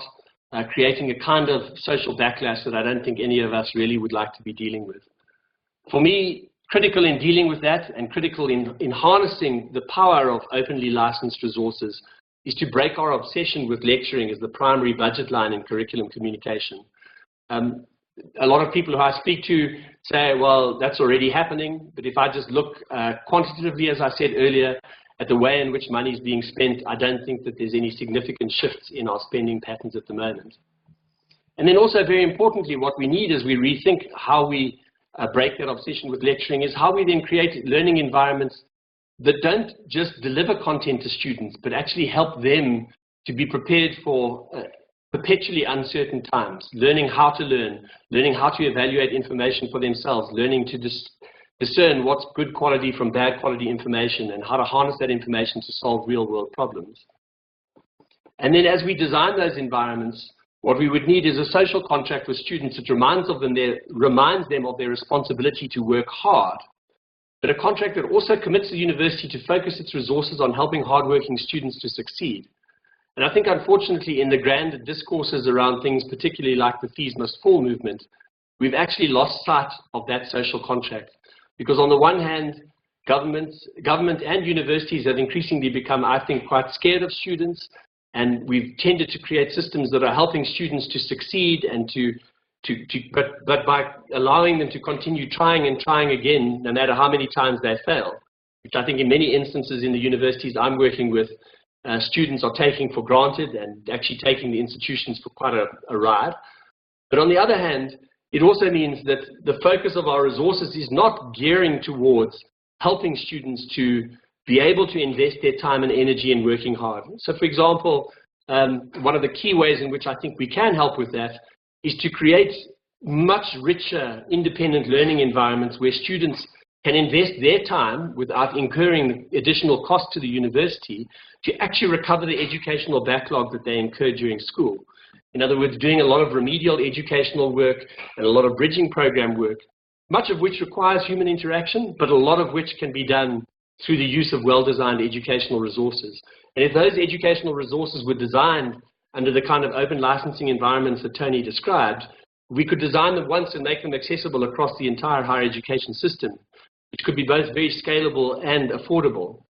creating a kind of social backlash that I don't think any of us really would like to be dealing with. For me, critical in dealing with that and critical in harnessing the power of openly licensed resources is to break our obsession with lecturing as the primary budget line in curriculum communication. A lot of people who I speak to say, well, that's already happening, but if I just look quantitatively, as I said earlier, at the way in which money is being spent, I don't think that there's any significant shifts in our spending patterns at the moment. And then also, very importantly, what we need as we rethink how we break that obsession with lecturing is how we then create learning environments that don't just deliver content to students, but actually help them to be prepared for perpetually uncertain times, learning how to learn, learning how to evaluate information for themselves, learning to discern what's good quality from bad quality information and how to harness that information to solve real world problems. And then as we design those environments, what we would need is a social contract with students that reminds them of their responsibility to work hard, but a contract that also commits the university to focus its resources on helping hardworking students to succeed. And I think, unfortunately, in the grand discourses around things, particularly like the fees must fall movement, we've actually lost sight of that social contract. Because on the one hand, government and universities have increasingly become, I think, quite scared of students, and we've tended to create systems that are helping students to succeed and but by allowing them to continue trying and trying again, no matter how many times they fail, which I think in many instances in the universities I'm working with, students are taking for granted and actually taking the institutions for quite a ride. But on the other hand, it also means that the focus of our resources is not gearing towards helping students to be able to invest their time and energy in working hard. So, for example, one of the key ways in which I think we can help with that is to create much richer independent learning environments where students can invest their time without incurring additional cost to the university to actually recover the educational backlog that they incurred during school. In other words, doing a lot of remedial educational work and a lot of bridging program work, much of which requires human interaction, but a lot of which can be done through the use of well-designed educational resources. And if those educational resources were designed under the kind of open licensing environments that Tony described, we could design them once and make them accessible across the entire higher education system, which could be both very scalable and affordable.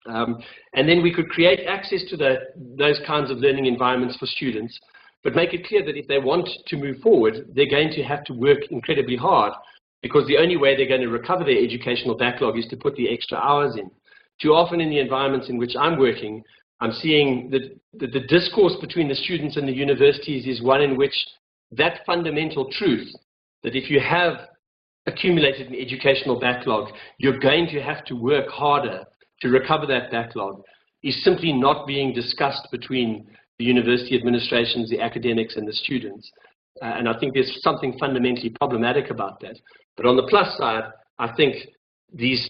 And then we could create access to those kinds of learning environments for students, but make it clear that if they want to move forward, they're going to have to work incredibly hard, because the only way they're going to recover their educational backlog is to put the extra hours in. Too often in the environments in which I'm working, I'm seeing that the discourse between the students and the universities is one in which that fundamental truth, that if you have accumulated an educational backlog, you're going to have to work harder to recover that backlog, is simply not being discussed between the university administrations, the academics, and the students. And I think there's something fundamentally problematic about that. But on the plus side, I think these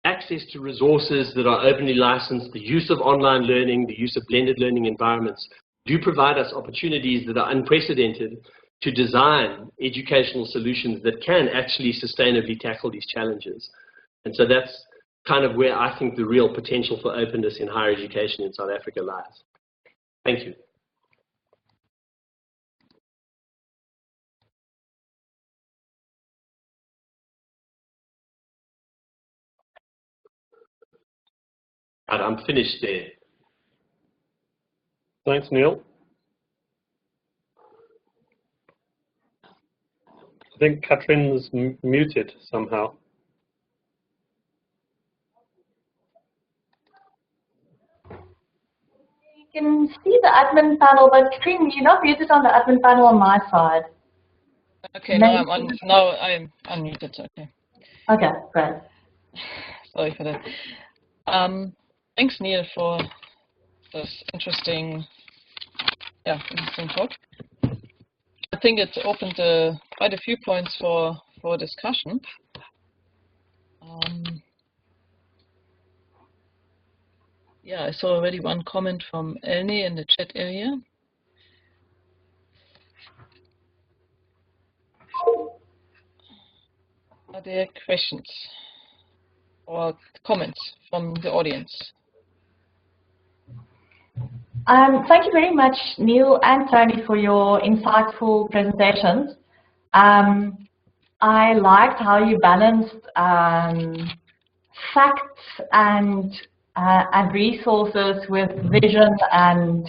access to resources that are openly licensed, the use of online learning, the use of blended learning environments, do provide us opportunities that are unprecedented to design educational solutions that can actually sustainably tackle these challenges. And so that's kind of where I think the real potential for openness in higher education in South Africa lies. Thank you. Right, I'm finished there. Thanks, Neil. I think Catherine's muted somehow. You can see the admin panel, but Katrine, you're not muted on the admin panel on my side. Okay, now I'm unmuted. Okay. Okay, great. Sorry for that. Thanks, Neil, for this interesting talk. I think it opened quite a few points for discussion. I saw already one comment from Elni in the chat area. Are there questions or comments from the audience? Thank you very much, Neil and Tony, for your insightful presentations. I liked how you balanced facts and resources with vision and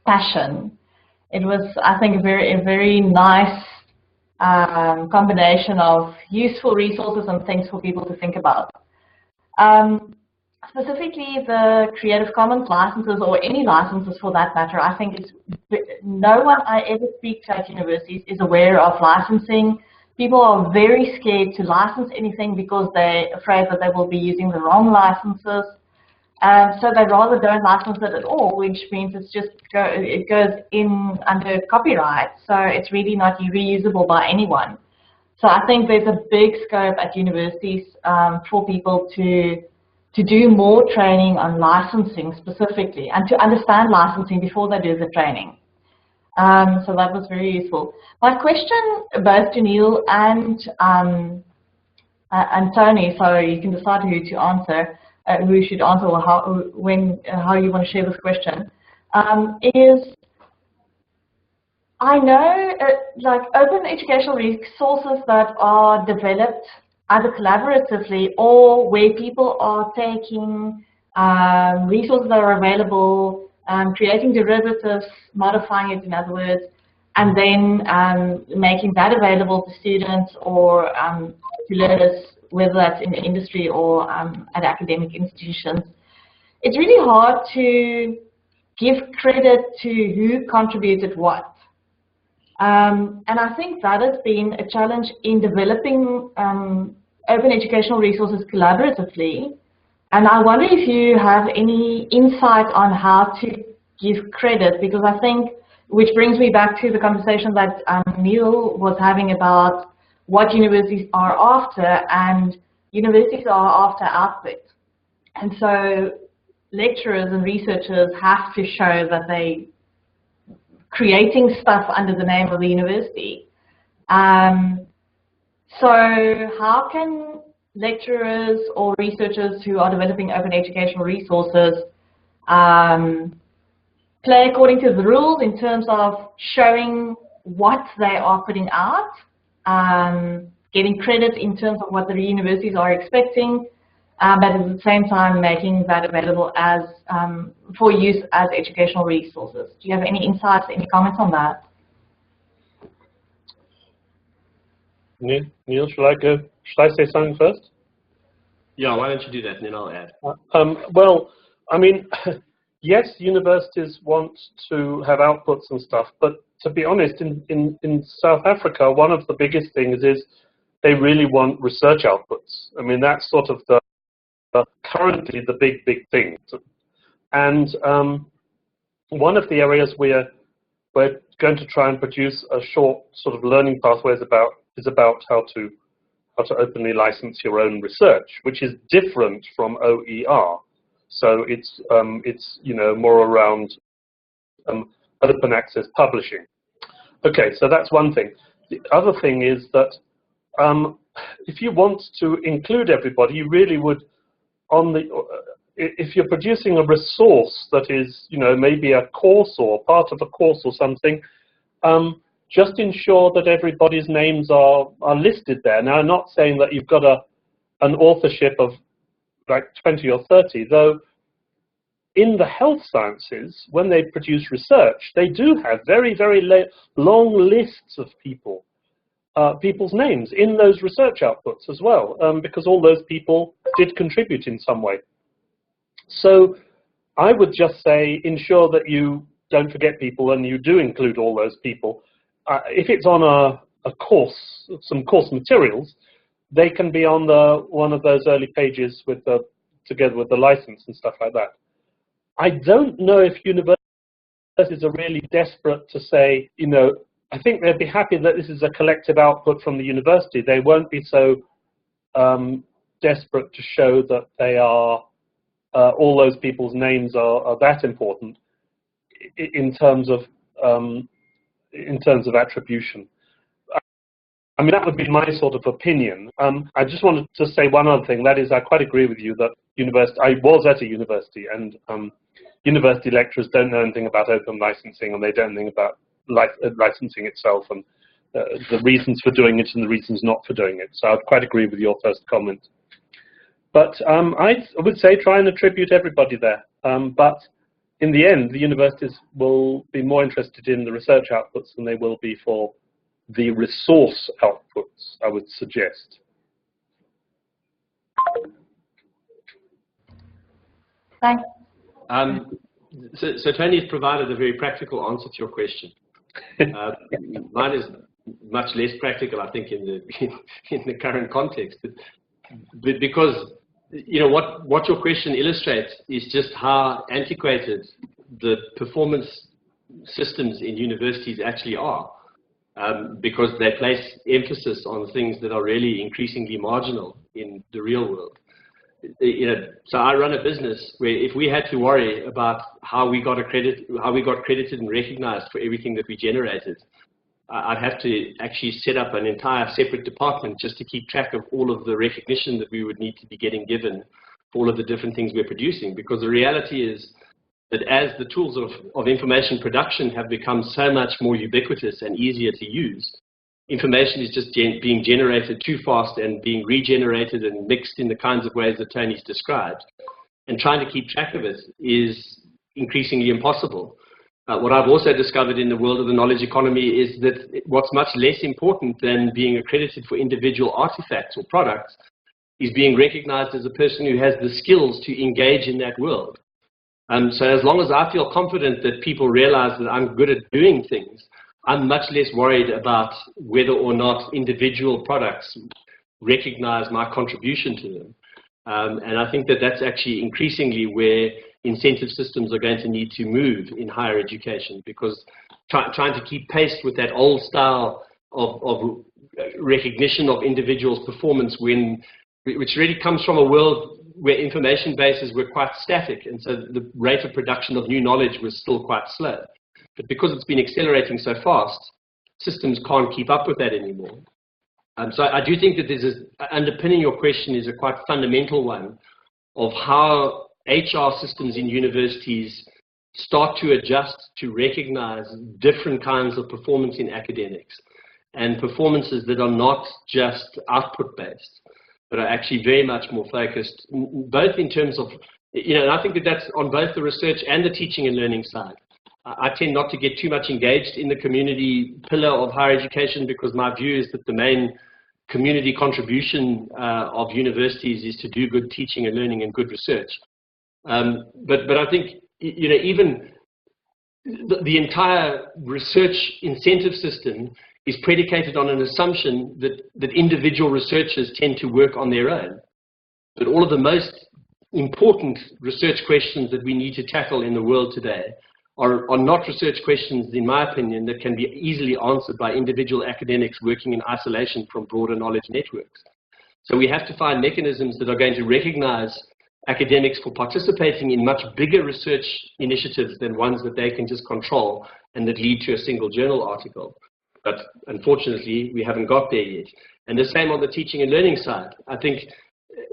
passion. It was, I think, a very nice combination of useful resources and things for people to think about. Specifically, the Creative Commons licenses, or any licenses for that matter, I think no one I ever speak to at universities is aware of licensing. People are very scared to license anything because they're afraid that they will be using the wrong licenses. So they rather don't license it at all, which means it goes in under copyright. So it's really not reusable by anyone. So I think there's a big scope at universities for people to do more training on licensing specifically, and to understand licensing before they do the training. So that was very useful. My question both to Neil and Tony, so you can decide who to answer, who should answer, or how you want to share this question, is I know like open educational resources that are developed either collaboratively or where people are taking resources that are available, creating derivatives, modifying it in other words, and then making that available to students or to learners, whether that's in the industry or at academic institutions. It's really hard to give credit to who contributed what. And I think that has been a challenge in developing open educational resources collaboratively. And I wonder if you have any insight on how to give credit, because I think, which brings me back to the conversation that Neil was having about what universities are after, and universities are after output. And so lecturers and researchers have to show that they creating stuff under the name of the university. So how can lecturers or researchers who are developing open educational resources play according to the rules in terms of showing what they are putting out, getting credit in terms of what the universities are expecting, but at the same time making that available as for use as educational resources. Do you have any insights, any comments on that? Neil, shall I go? Shall I say something first? Yeah, why don't you do that, and then I'll add. Well, I mean, yes, universities want to have outputs and stuff, but to be honest, in South Africa, one of the biggest things is they really want research outputs. I mean, that's sort of currently the big thing. And one of the areas we're going to try and produce a short sort of learning pathway is about how to openly license your own research, which is different from OER. So it's more around open access publishing. Okay, so that's one thing. The other thing is that if you want to include everybody, you really would, if you're producing a resource that is, maybe a course or part of a course or something, just ensure that everybody's names are listed there. Now, I'm not saying that you've got an authorship of like 20 or 30, though in the health sciences, when they produce research, they do have very, very long lists of people's names in those research outputs as well, because all those people did contribute in some way. So I would just say ensure that you don't forget people and you do include all those people. If it's on a course, some course materials, they can be on one of those early pages together with the license and stuff like that. I don't know if universities are really desperate to say, I think they'd be happy that this is a collective output from the university. They won't be so desperate to show that they are, all those people's names are that important in terms of attribution. I mean, that would be my sort of opinion. I just wanted to say one other thing. That is, I quite agree with you that I was at a university, and university lecturers don't know anything about open licensing, and they don't know anything about licensing itself, and the reasons for doing it and the reasons not for doing it. So I'd quite agree with your first comment. But I would say try and attribute everybody there. But in the end, the universities will be more interested in the research outputs than they will be for the resource outputs, I would suggest. Thanks. So Tony's provided a very practical answer to your question. Mine is much less practical, I think, in the current context. But because what your question illustrates is just how antiquated the performance systems in universities actually are, because they place emphasis on things that are really increasingly marginal in the real world. So I run a business where if we had to worry about how we got credited and recognized for everything that we generated, I'd have to actually set up an entire separate department just to keep track of all of the recognition that we would need to be getting given for all of the different things we're producing. Because the reality is that as the tools of information production have become so much more ubiquitous and easier to use, information is just being generated too fast and being regenerated and mixed in the kinds of ways that Tony's described. And trying to keep track of it is increasingly impossible. What I've also discovered in the world of the knowledge economy is that what's much less important than being accredited for individual artifacts or products is being recognized as a person who has the skills to engage in that world. So as long as I feel confident that people realize that I'm good at doing things, I'm much less worried about whether or not individual products recognize my contribution to them. And I think that that's actually increasingly where incentive systems are going to need to move in higher education, because trying to keep pace with that old style of recognition of individuals' performance, which really comes from a world where information bases were quite static, and so the rate of production of new knowledge was still quite slow. But because it's been accelerating so fast, systems can't keep up with that anymore. So I do think that underpinning your question is a quite fundamental one of how HR systems in universities start to adjust to recognize different kinds of performance in academics and performances that are not just output-based. but are actually very much more focused, both in terms of, and I think that that's on both the research and the teaching and learning side. I tend not to get too much engaged in the community pillar of higher education, because my view is that the main community contribution of universities is to do good teaching and learning and good research. But I think, even the entire research incentive system is predicated on an assumption that individual researchers tend to work on their own. But all of the most important research questions that we need to tackle in the world today are not research questions, in my opinion, that can be easily answered by individual academics working in isolation from broader knowledge networks. So we have to find mechanisms that are going to recognize academics for participating in much bigger research initiatives than ones that they can just control and that lead to a single journal article. But unfortunately, we haven't got there yet. And the same on the teaching and learning side. I think,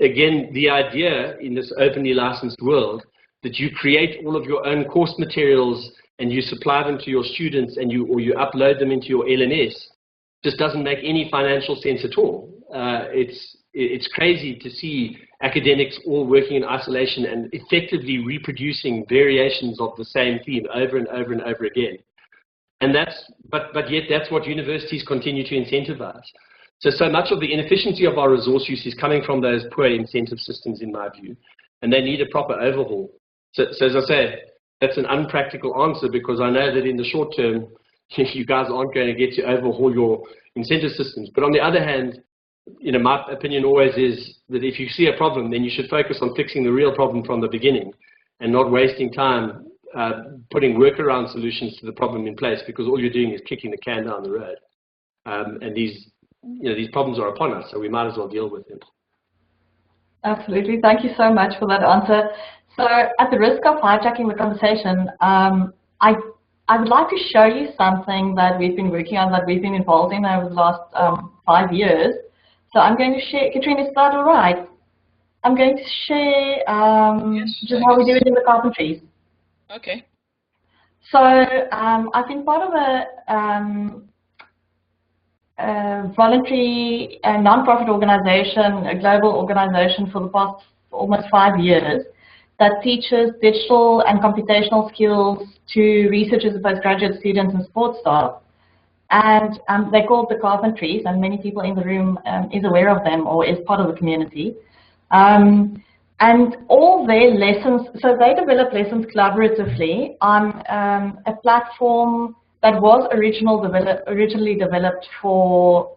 again, the idea in this openly licensed world that you create all of your own course materials and you supply them to your students and you upload them into your LMS just doesn't make any financial sense at all. It's crazy to see academics all working in isolation and effectively reproducing variations of the same theme over and over and over again. And but yet that's what universities continue to incentivize. So much of the inefficiency of our resource use is coming from those poor incentive systems, in my view, and they need a proper overhaul. So as I say, that's an unpractical answer, because I know that in the short term, you guys aren't going to get to overhaul your incentive systems. But on the other hand, my opinion always is that if you see a problem, then you should focus on fixing the real problem from the beginning and not wasting time putting workaround solutions to the problem in place, because all you're doing is kicking the can down the road. And these problems are upon us, so we might as well deal with them. Absolutely. Thank you so much for that answer. So at the risk of hijacking the conversation, I would like to show you something that we've been working on, that we've been involved in over the last 5 years. So I'm going to share, Katrina, is that all right? I'm going to share just how we do it in the carpentries. Okay. So I've been part of a voluntary non-profit organization, a global organization for the past almost 5 years, that teaches digital and computational skills to researchers and postgraduate students and sports staff. And they're called the Carpentries, and many people in the room is aware of them or is part of the community. And all their lessons, so they develop lessons collaboratively on a platform that was originally developed for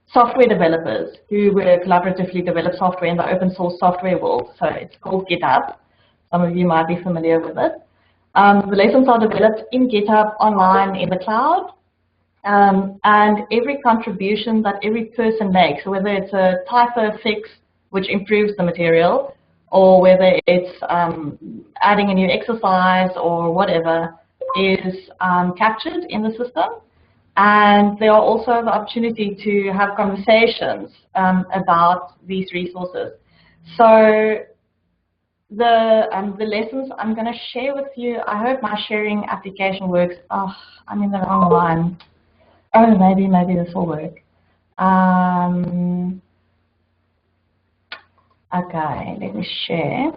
software developers who were collaboratively develop software in the open source software world. So it's called GitHub. Some of you might be familiar with it. The lessons are developed in GitHub online in the cloud. And every contribution that every person makes, so whether it's a typo fix which improves the material, or whether it's adding a new exercise or whatever, is captured in the system. And there are also the opportunity to have conversations about these resources. So the lessons I'm going to share with you, I hope my sharing application works. Oh, I'm in the wrong one. Oh, maybe this will work. Okay, let me share.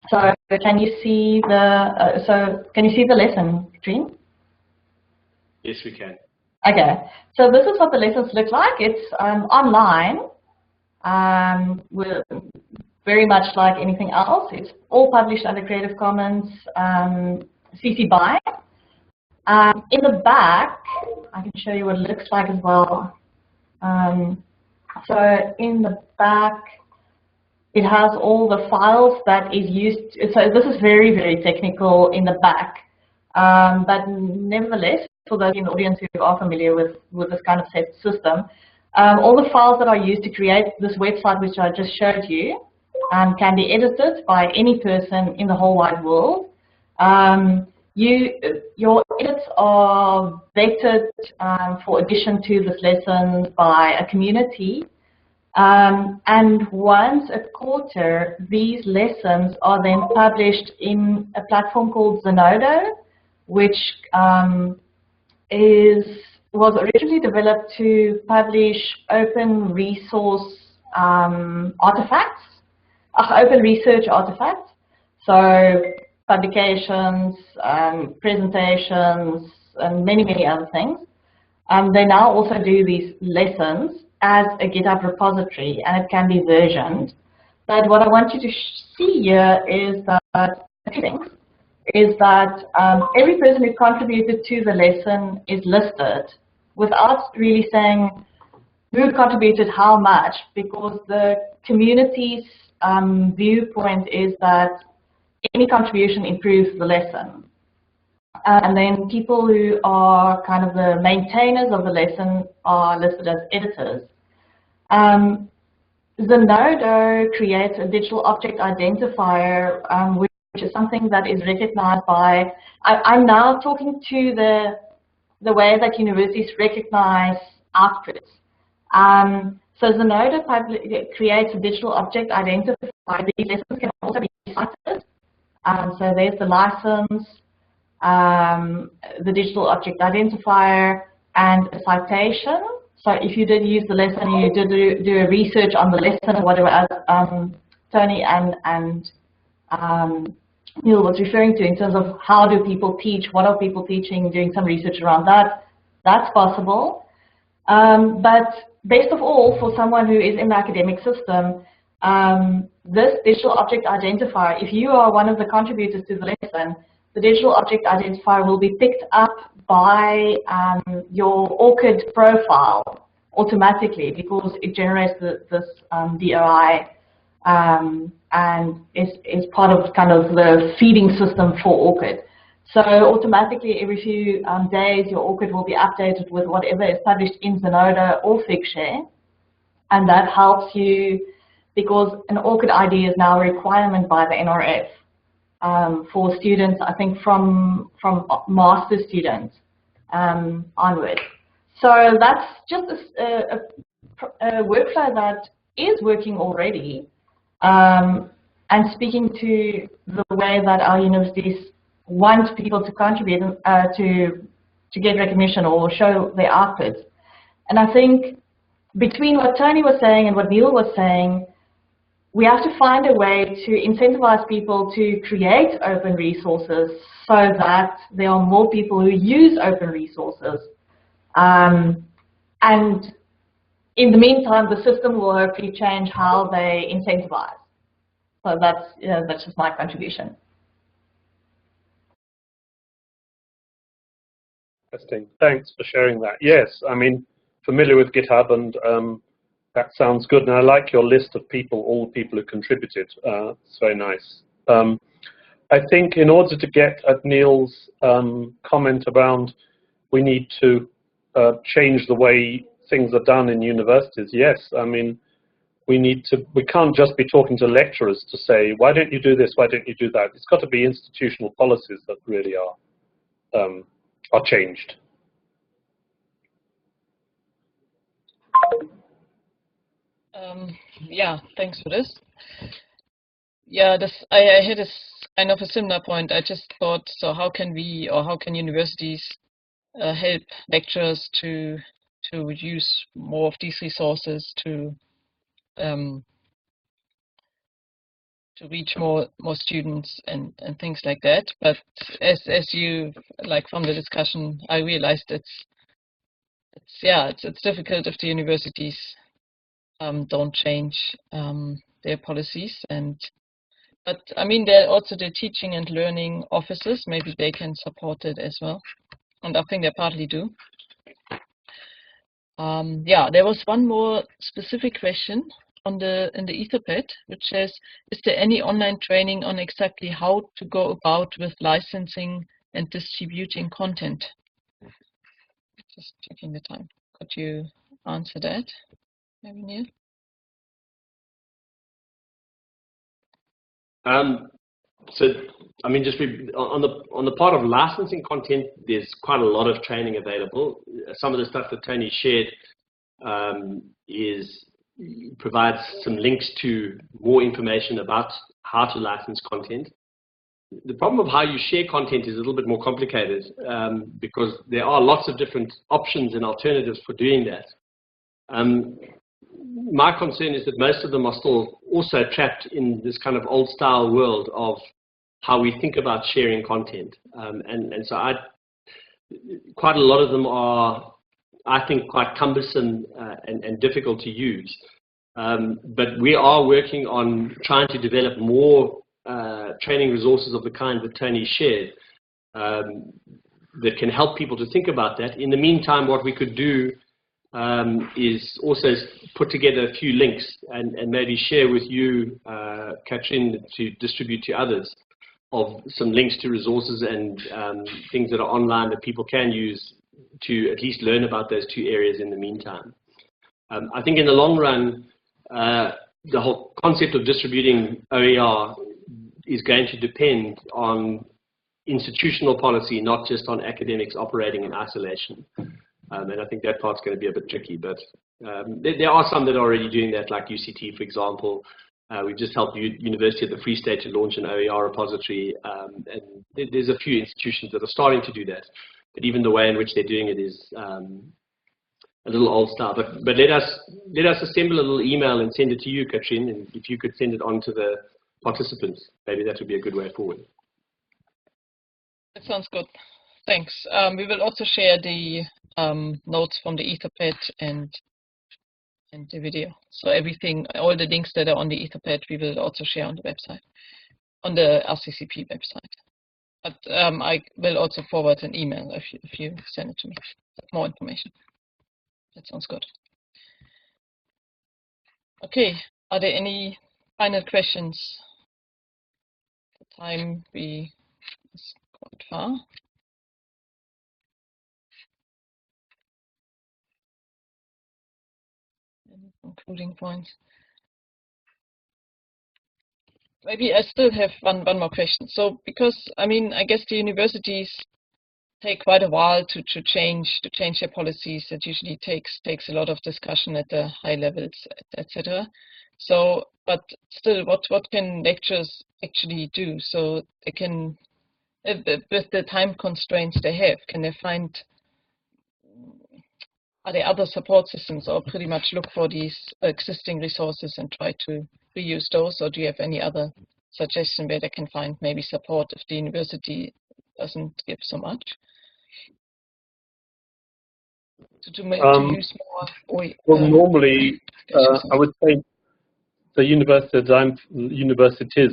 So can you see the lesson, Katrine? Yes, we can. Okay, so this is what the lessons look like. It's online, very much like anything else. It's all published under Creative Commons CC BY. In the back, I can show you what it looks like as well. So in the back, it has all the files that is used. So this is very, very technical in the back. But nevertheless, for those in the audience who are familiar with this kind of system, all the files that are used to create this website, which I just showed you, can be edited by any person in the whole wide world. Your edits are vectored for addition to this lesson by a community. And once a quarter, these lessons are then published in a platform called Zenodo, which was originally developed to publish open resource artifacts, open research artifacts. So publications, presentations, and many, many other things. They now also do these lessons as a GitHub repository, and it can be versioned. But what I want you to see here is that every person who contributed to the lesson is listed without really saying who contributed how much, because the community's viewpoint is that any contribution improves the lesson. And then people who are kind of the maintainers of the lesson are listed as editors. Zenodo creates a digital object identifier, which is something that is recognized by, I'm now talking to the way that universities recognize outputs. So Zenodo creates a digital object identifier. These lessons can also be cited. So there's the license, the digital object identifier, and a citation. So if you did use the lesson, you did do a research on the lesson, whatever as Tony and Neil was referring to in terms of how do people teach, what are people teaching, doing some research around that, that's possible. But best of all, for someone who is in the academic system, this digital object identifier, if you are one of the contributors to the lesson, the digital object identifier will be picked up by your ORCID profile automatically, because it generates this DOI and is part of kind of the feeding system for ORCID. So automatically every few days your ORCID will be updated with whatever is published in Zenodo or Figshare, and that helps you because an ORCID ID is now a requirement by the NRF. For students, I think from master students onward. So that's just a workflow that is working already, and speaking to the way that our universities want people to contribute to get recognition or show their outputs. And I think between what Tony was saying and what Neil was saying, we have to find a way to incentivize people to create open resources so that there are more people who use open resources. And in the meantime, the system will hopefully change how they incentivize. So that's just my contribution. Interesting. Thanks for sharing that. Yes, I mean, familiar with GitHub, and that sounds good. And I like your list of people, all the people who contributed. It's very nice. I think in order to get at Neil's comment around we need to change the way things are done in universities, yes, I mean, we can't just be talking to lecturers to say, why don't you do this, why don't you do that? It's got to be institutional policies that really are changed. Yeah, thanks for this. Yeah, I had a kind of a similar point. I just thought, so how can we, or how can universities help lecturers to use more of these resources to reach more students and things like that. But as you, like from the discussion, I realized it's difficult if the universities don't change their policies. But I mean, there are also the teaching and learning offices. Maybe they can support it as well, and I think they partly do. Yeah, there was one more specific question in the Etherpad, which says, is there any online training on exactly how to go about with licensing and distributing content? Just checking the time. Could you answer that, maybe, Neil? So, I mean, just on the part of licensing content, there's quite a lot of training available. Some of the stuff that Tony shared provides some links to more information about how to license content. The problem of how you share content is a little bit more complicated because there are lots of different options and alternatives for doing that. my concern is that most of them are still also trapped in this kind of old style world of how we think about sharing content. And so quite a lot of them are, I think, quite cumbersome and difficult to use. But we are working on trying to develop more training resources of the kind that Tony shared that can help people to think about that. In the meantime, what we could do is also put together a few links and maybe share with you, Katrin, to distribute to others, of some links to resources and things that are online that people can use to at least learn about those two areas in the meantime. I think in the long run, the whole concept of distributing OER is going to depend on institutional policy, not just on academics operating in isolation. And I think that part's going to be a bit tricky, but there are some that are already doing that, like UCT, for example. We've just helped University of the Free State to launch an OER repository, and there's a few institutions that are starting to do that. But even the way in which they're doing it is a little old style. But let us assemble a little email and send it to you, Katrin, and if you could send it on to the participants, maybe that would be a good way forward. That sounds good. Thanks. We will also share the notes from the Etherpad and the video. So everything, all the links that are on the Etherpad, we will also share on the website, on the RCCP website. But I will also forward an email if you send it to me. More information. That sounds good. Okay, are there any final questions? The time is quite far. Any concluding points? Maybe I still have one more question. So, because I mean, I guess the universities take quite a while to change their policies. It usually takes a lot of discussion at the high levels, etc. So, but still, what can lecturers actually do? So they can, with the time constraints they have, can they find? Are there other support systems, or pretty much look for these existing resources and try to reuse those? Or do you have any other suggestion where they can find maybe support if the university doesn't give so much? To use more. Well, normally, I would say the universities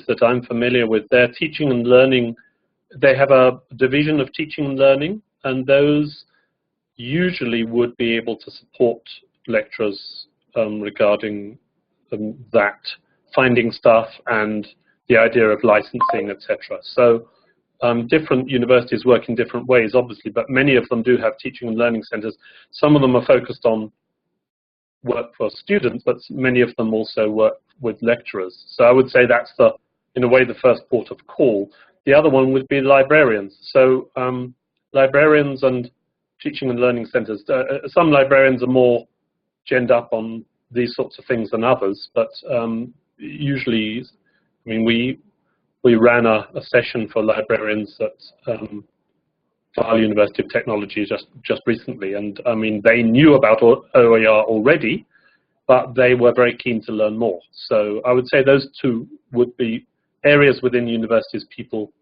that I'm familiar with, their teaching and learning, they have a division of teaching and learning, and those usually would be able to support lecturers regarding that, finding stuff and the idea of licensing, etc. So different universities work in different ways, obviously, but many of them do have teaching and learning centers. Some of them are focused on work for students, but many of them also work with lecturers. So I would say that's in a way, the first port of call. The other one would be librarians. So librarians and teaching and learning centers. Some librarians are more genned up on these sorts of things than others, but usually, I mean, we ran a session for librarians at Vaal University of Technology just recently, and I mean, they knew about OER already, but they were very keen to learn more. So I would say those two would be areas within universities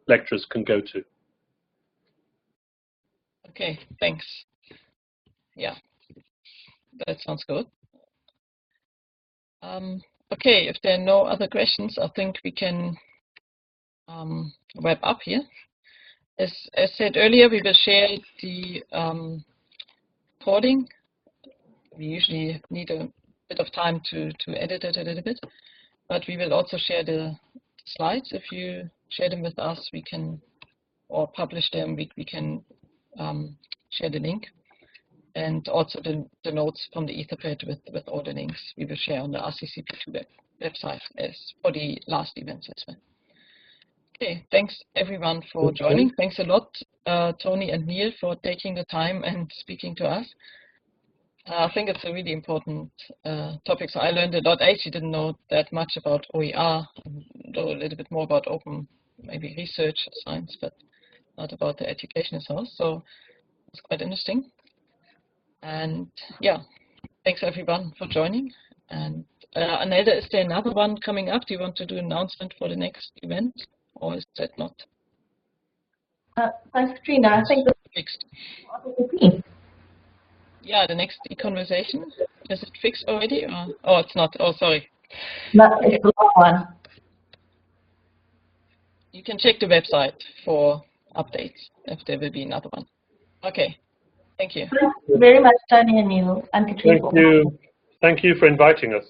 lecturers can go to. Okay, thanks. Yeah, that sounds good. Okay, if there are no other questions, I think we can wrap up here. As said earlier, we will share the recording. We usually need a bit of time to edit it a little bit, but we will also share the slides. If you share them with us, we can, or publish them, we can share the link, and also the notes from the Etherpad with all the links we will share on the RCCPII website as for the last events as well. Okay, thanks everyone for joining. Thanks a lot, Tony and Neil, for taking the time and speaking to us. I think it's a really important topic. So I learned a lot. I actually didn't know that much about OER, though a little bit more about open, maybe research science, but not about the education itself. So it's quite interesting. And yeah, thanks everyone for joining. And Anelda, is there another one coming up? Do you want to do an announcement for the next event, or is that not Thanks, Katrina. I think this fixed? is Yeah, the next eConversation. Is it fixed already? Or? Oh, it's not. Oh, sorry. no, it's the last one. You can check the website for updates if there will be another one. Okay. Thank you. Thank you very much, Tony and Neil and Katrina. Thank you. Thank you for inviting us.